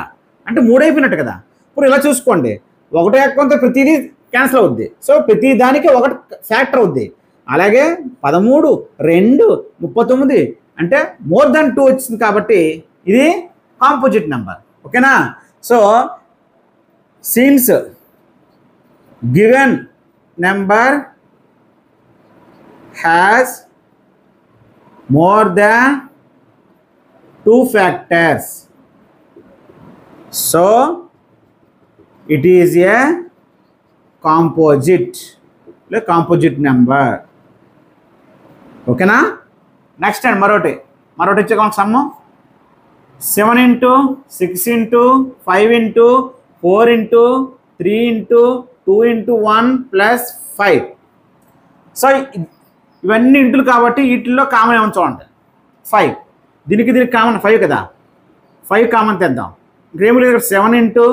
అంటే 3 అయిపోయినట్టు కదా. ఇప్పుడు ఇలా చూసుకోండి. 1 ఏకంతో ప్రతిదీ క్యాన్సిల్ అవుద్ది. సో ప్రతి దానికి 1 ఫ్యాక్టర్ అవుద్ది. అలాగే 13 2 39 అంటే మోర్ దాన్ 2 వచ్చింది. కాబట్టి ఇది కాంపోజిట్ నెంబర్. ఓకేనా. So since given number has more than 2 factors, so it is a composite number. ఓకేనా. నెక్స్ట్ అండి మరొకటి ఇచ్చేకోండి sum. 7 into 6 into 5 into 4 into 3 into 2 into 1 plus 5. So ఇవన్నీ ఇంటులు కాబట్టి వీటిల్లో కామన్ ఏమో చూడండి 5. దీనికి కామన్ 5 కదా. 5 కామన్ తెద్దాం. ఇంకేమీ లేదు. 7 into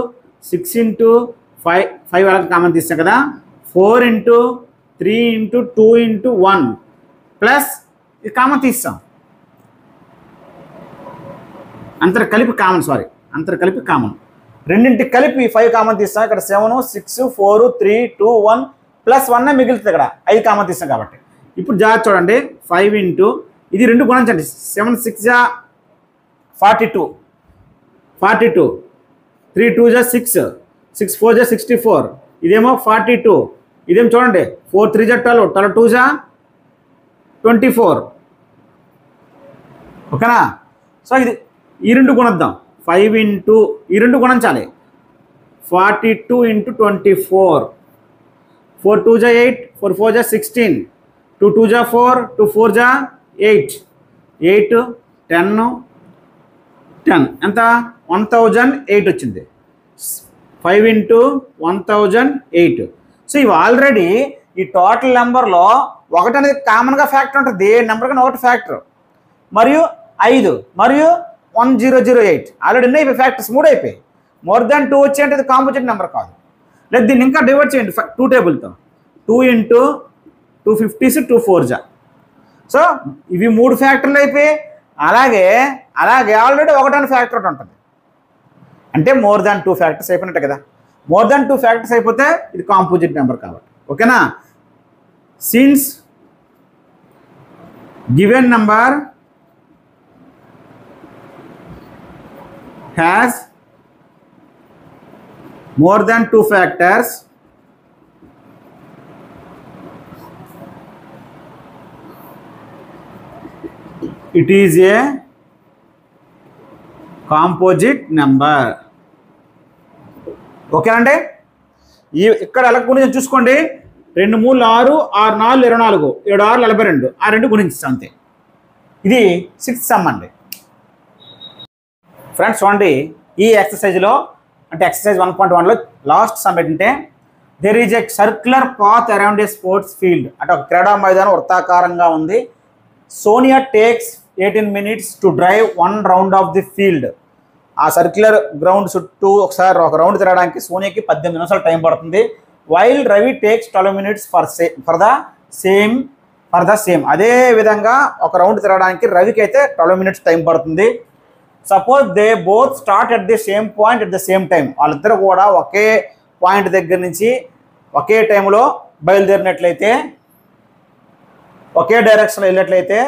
6 into 5 వరకు కామన్ తీస్తాం కదా. 4 into 3 into 2 into 1 ప్లస్ ఇది కామన్ తీస్తాం. అంతర కలిపి కామన్. రెండింటికి కలిపి 5 కామన్ తీస్తాం. ఇక్కడ 7 6 4 3 2 1 ప్లస్ 1 మిగులుతుంది. ఇక్కడ 5 కామన్ తీస్తాం కాబట్టి. ఇప్పుడు జాగ్రత్త చూడండి. 5 into ఇది 2 గుణించండి. 7 6 జా 42 3 2 జా 6 6 4 జా 64. ఇదేమో 42. ఇదేమో చూడండి 4 3 జా 12 12 2 జా 24. ఓకేనా. సో ఇది ఈ 2 గుణిద్దాం. 5 into ఈ 2 గుణించాలి. 42 into 24. 4 2 జా 8 4 4 జా 16 2 2 జా 4 2 4 జా 8 8 10 ఎంత 1008 వచ్చింది. 5 into 1008. సో ఇవి ఆల్రెడీ ఈ టోటల్ నెంబర్లో 1 అనేది కామన్గా ఫ్యాక్టర్ ఉంటుంది. ఏ నెంబర్ కన్నా 1 ఫ్యాక్టర్. మరియు 5 మరియు 1008 ఆల్రెడీ ఉన్నాయి ఫ్యాక్టర్స్. 3 అయిపోయాయి. మోర్ దాన్ 2 వచ్చేయంటే ఇది కాంపోజిట్ నెంబర్ కాదు. లేదు దీన్ని ఇంకా డివైడ్ చేయండి 2 టేబుల్తో. 2 into 2 50s 2 4 జా. సో ఇవి 3 ఫ్యాక్టర్లు అయిపోయి అలాగే ఆల్రెడీ 1 ఫ్యాక్టర్ ఉంటుంది. అంటే మోర్ దాన్ 2 ఫ్యాక్టర్స్ అయిపోయినట్టు కదా. మోర్ దాన్ 2 ఫ్యాక్టర్స్ అయిపోతే ఇది కాంపోజిట్ నెంబర్ కాబట్టి. ఓకేనా. Since given number has more than 2 factors, it is a composite number. Okay అండి. ఇక్కడ ఎలా గుణించి చూసుకోండి, 2 3 6, 6 4 24, 7 6 42, ఆ 2 గుణించాం అంతే. ఇది 6th సమ్ అండి. ఫ్రెండ్స్ చూడండి, ఈ ఎక్సర్సైజ్లో అంటే ఎక్సర్సైజ్ 1.1లో లాస్ట్ సమ్ ఏంటంటే there is a circular path around a sports field. అంటే ఒక క్రీడా మైదానం వృత్తాకారంగా ఉంది. Sonia takes 18 minutes to drive 1 round of the field. ఆ సర్క్యులర్ గ్రౌండ్ చుట్టూ ఒకసారి ఒక రౌండ్ తిరగడానికి సోనియాకి 18 నిమిషాలు టైం పడుతుంది. While Ravi takes 12 minutes for the same. అదే విధంగా ఒక రౌండ్ తిరగడానికి రవికి అయితే 12 minutes టైం పడుతుంది. Suppose they both start at the same point at the same time. వాళ్ళిద్దరు కూడా ఒకే పాయింట్ దగ్గర నుంచి ఒకే టైంలో బయలుదేరినట్లయితే, ఒకే డైరెక్షన్లో వెళ్ళినట్లయితే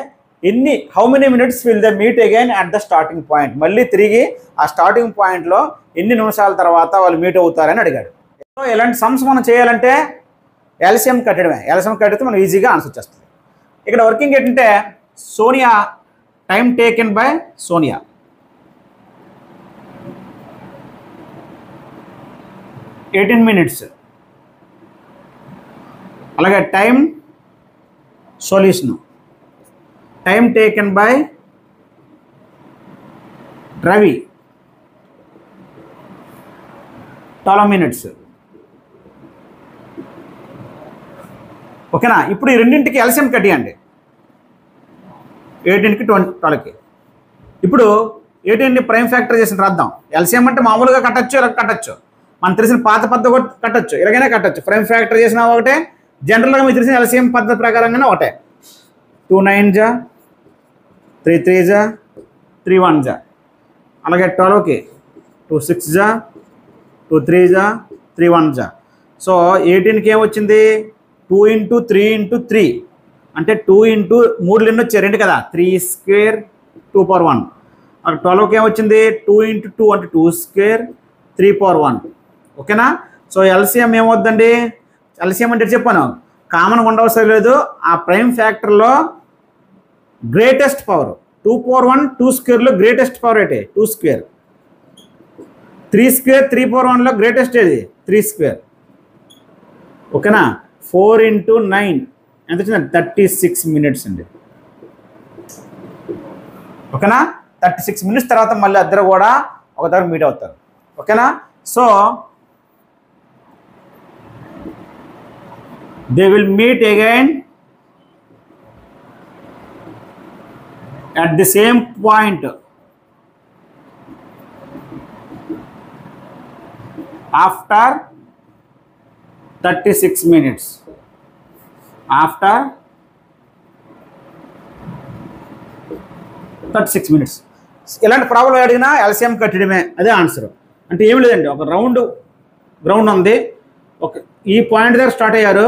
how many minutes will they meet again at the starting point. మళ్ళీ తిరిగి ఆ స్టార్టింగ్ పాయింట్లో ఎన్ని నిమిషాల తర్వాత వాళ్ళు మీట్ అవుతారని అడిగాడు. సో ఇలాంటి సమ్స్ మనం చేయాలంటే ఎల్సిఎం కట్టడమే. ఎల్సిఎం కట్టితే మనం ఈజీగా ఆన్సర్ వచ్చేస్తుంది. ఇక్కడ వర్కింగ్ ఏంటంటే Sonia time taken by Sonia, $18 minutes. అలాగే time solution, time taken by Ravi 12 minutes. ఓకేనా? ఇప్పుడు ఈ రెండింటికి ఎల్సిఎం కట్టియండి. 18కి 12కి. ఇప్పుడు 18ని ప్రైమ్ ఫ్యాక్టర్ చేసి రాద్దాం. ఎల్సిఎం అంటే మామూలుగా కట్టచ్చు, ఇలా కట్టచ్చు. మనకు తెలిసిన పాత పద్ధతి కూడా కట్టచ్చు, ఇలాగైనా కట్టచ్చు. ప్రైమ్ ఫ్యాక్టర్ చేసినా ఒకటే, జనరల్గా మీకు తెలిసిన ఎల్సిఎం పద్ధతి ప్రకారంగానే ఒకటే. 2 9 జా, 3 3 జా, 3 1 జా. అలాగే 12కి 2 6 జా, 2 3 జా, 3 1 జా. సో 18కి ఏమొచ్చింది? 2 × 3 × 3 అంటే 2 × 3 ఎన్ని వచ్చాయి? 2 కదా, 3 square 2 power 1. 12కి ఏమొచ్చింది? 2 × 2 అంటే 2 square 3 power 1. ఓకేనా? So LCM ఏమవుద్దండి? ఎల్సిఎం అంటే చెప్పాను, కామన్గా ఉండవసరం లేదు. ఆ ప్రైమ్ ఫ్యాక్టర్లో గ్రేటెస్ట్ పవర్ 2 power 1, 2 squareలో గ్రేటెస్ట్ పవర్ ఏంటి? 2 square. 3 square 3 power 1లో గ్రేటెస్ట్ ఏది? 3 square. ఓకేనా? 4 × 9 ఎంత వచ్చింది? 36 minutes అండి. ఓకేనా? 36 minutes తర్వాత మళ్ళీ ఇద్దరు కూడా ఒక దగ్గర మీట్ అవుతారు. ఓకేనా? So they will meet again at the same point after 36 minutes. After 36 minutes. ఇలాంటి ప్రాబ్లం అడిగినా ఎల్సిఎం కట్టడమే, అదే ఆన్సర్. అంటే ఏమి లేదండి, ఒక గ్రౌండ్ ఉంది. ఈ పాయింట్ దగ్గర స్టార్ట్ అయ్యారు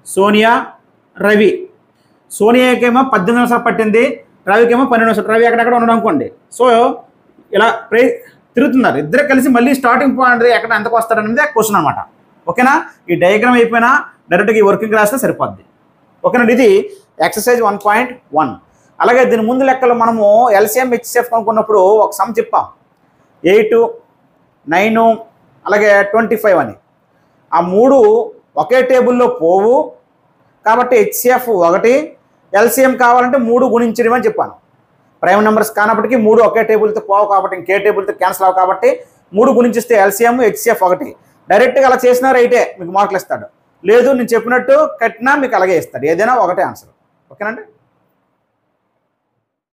సోనియా రవి. సోనియాకేమో 18 నిమిషాలు పట్టింది, రవికేమో 12 నిమిషాలు. రవి ఎక్కడెక్కడ ఉండడం అనుకోండి. సో ఇలా తిరుగుతున్నారు ఇద్దరు కలిసి. మళ్ళీ స్టార్టింగ్ పాయింట్ ఎక్కడ ఎంతకు వస్తారనేది క్వశ్చన్ అనమాట. ఓకేనా? ఈ డయాగ్రామ్ అయిపోయినా డైరెక్ట్గా ఈ వర్కింగ్ రాస్తే సరిపోద్ది. ఓకేనండి? ఇది ఎక్సర్సైజ్ 1.1. అలాగే దీని ముందు లెక్కలో మనము ఎల్సిఎం హెచ్సిఎఫ్ అనుకున్నప్పుడు ఒక సమ్ చెప్పాం, 8 9 అలాగే 25 అని. ఆ 3 ఒకే టేబుల్లో పోవు కాబట్టి హెచ్సిఎఫ్ 1, ఎల్సిఎం కావాలంటే 3 గుణించడం అని చెప్పాను. ప్రైమ్ నెంబర్స్ కానప్పటికీ 3 ఒకే టేబుల్తో పోవు కాబట్టి, ఇంకే టేబుల్తో క్యాన్సిల్ అవ్వ కాబట్టి 3 గుణించిస్తే ఎల్సిఎం హెచ్సిఎఫ్ 1. డైరెక్ట్గా అలా చేసినా రైటే, మీకు మార్కులు ఇస్తాడు. లేదు నేను చెప్పినట్టు కట్టినా మీకు అలాగే ఇస్తాడు. ఏదైనా ఒకటే ఆన్సర్. ఓకేనండి?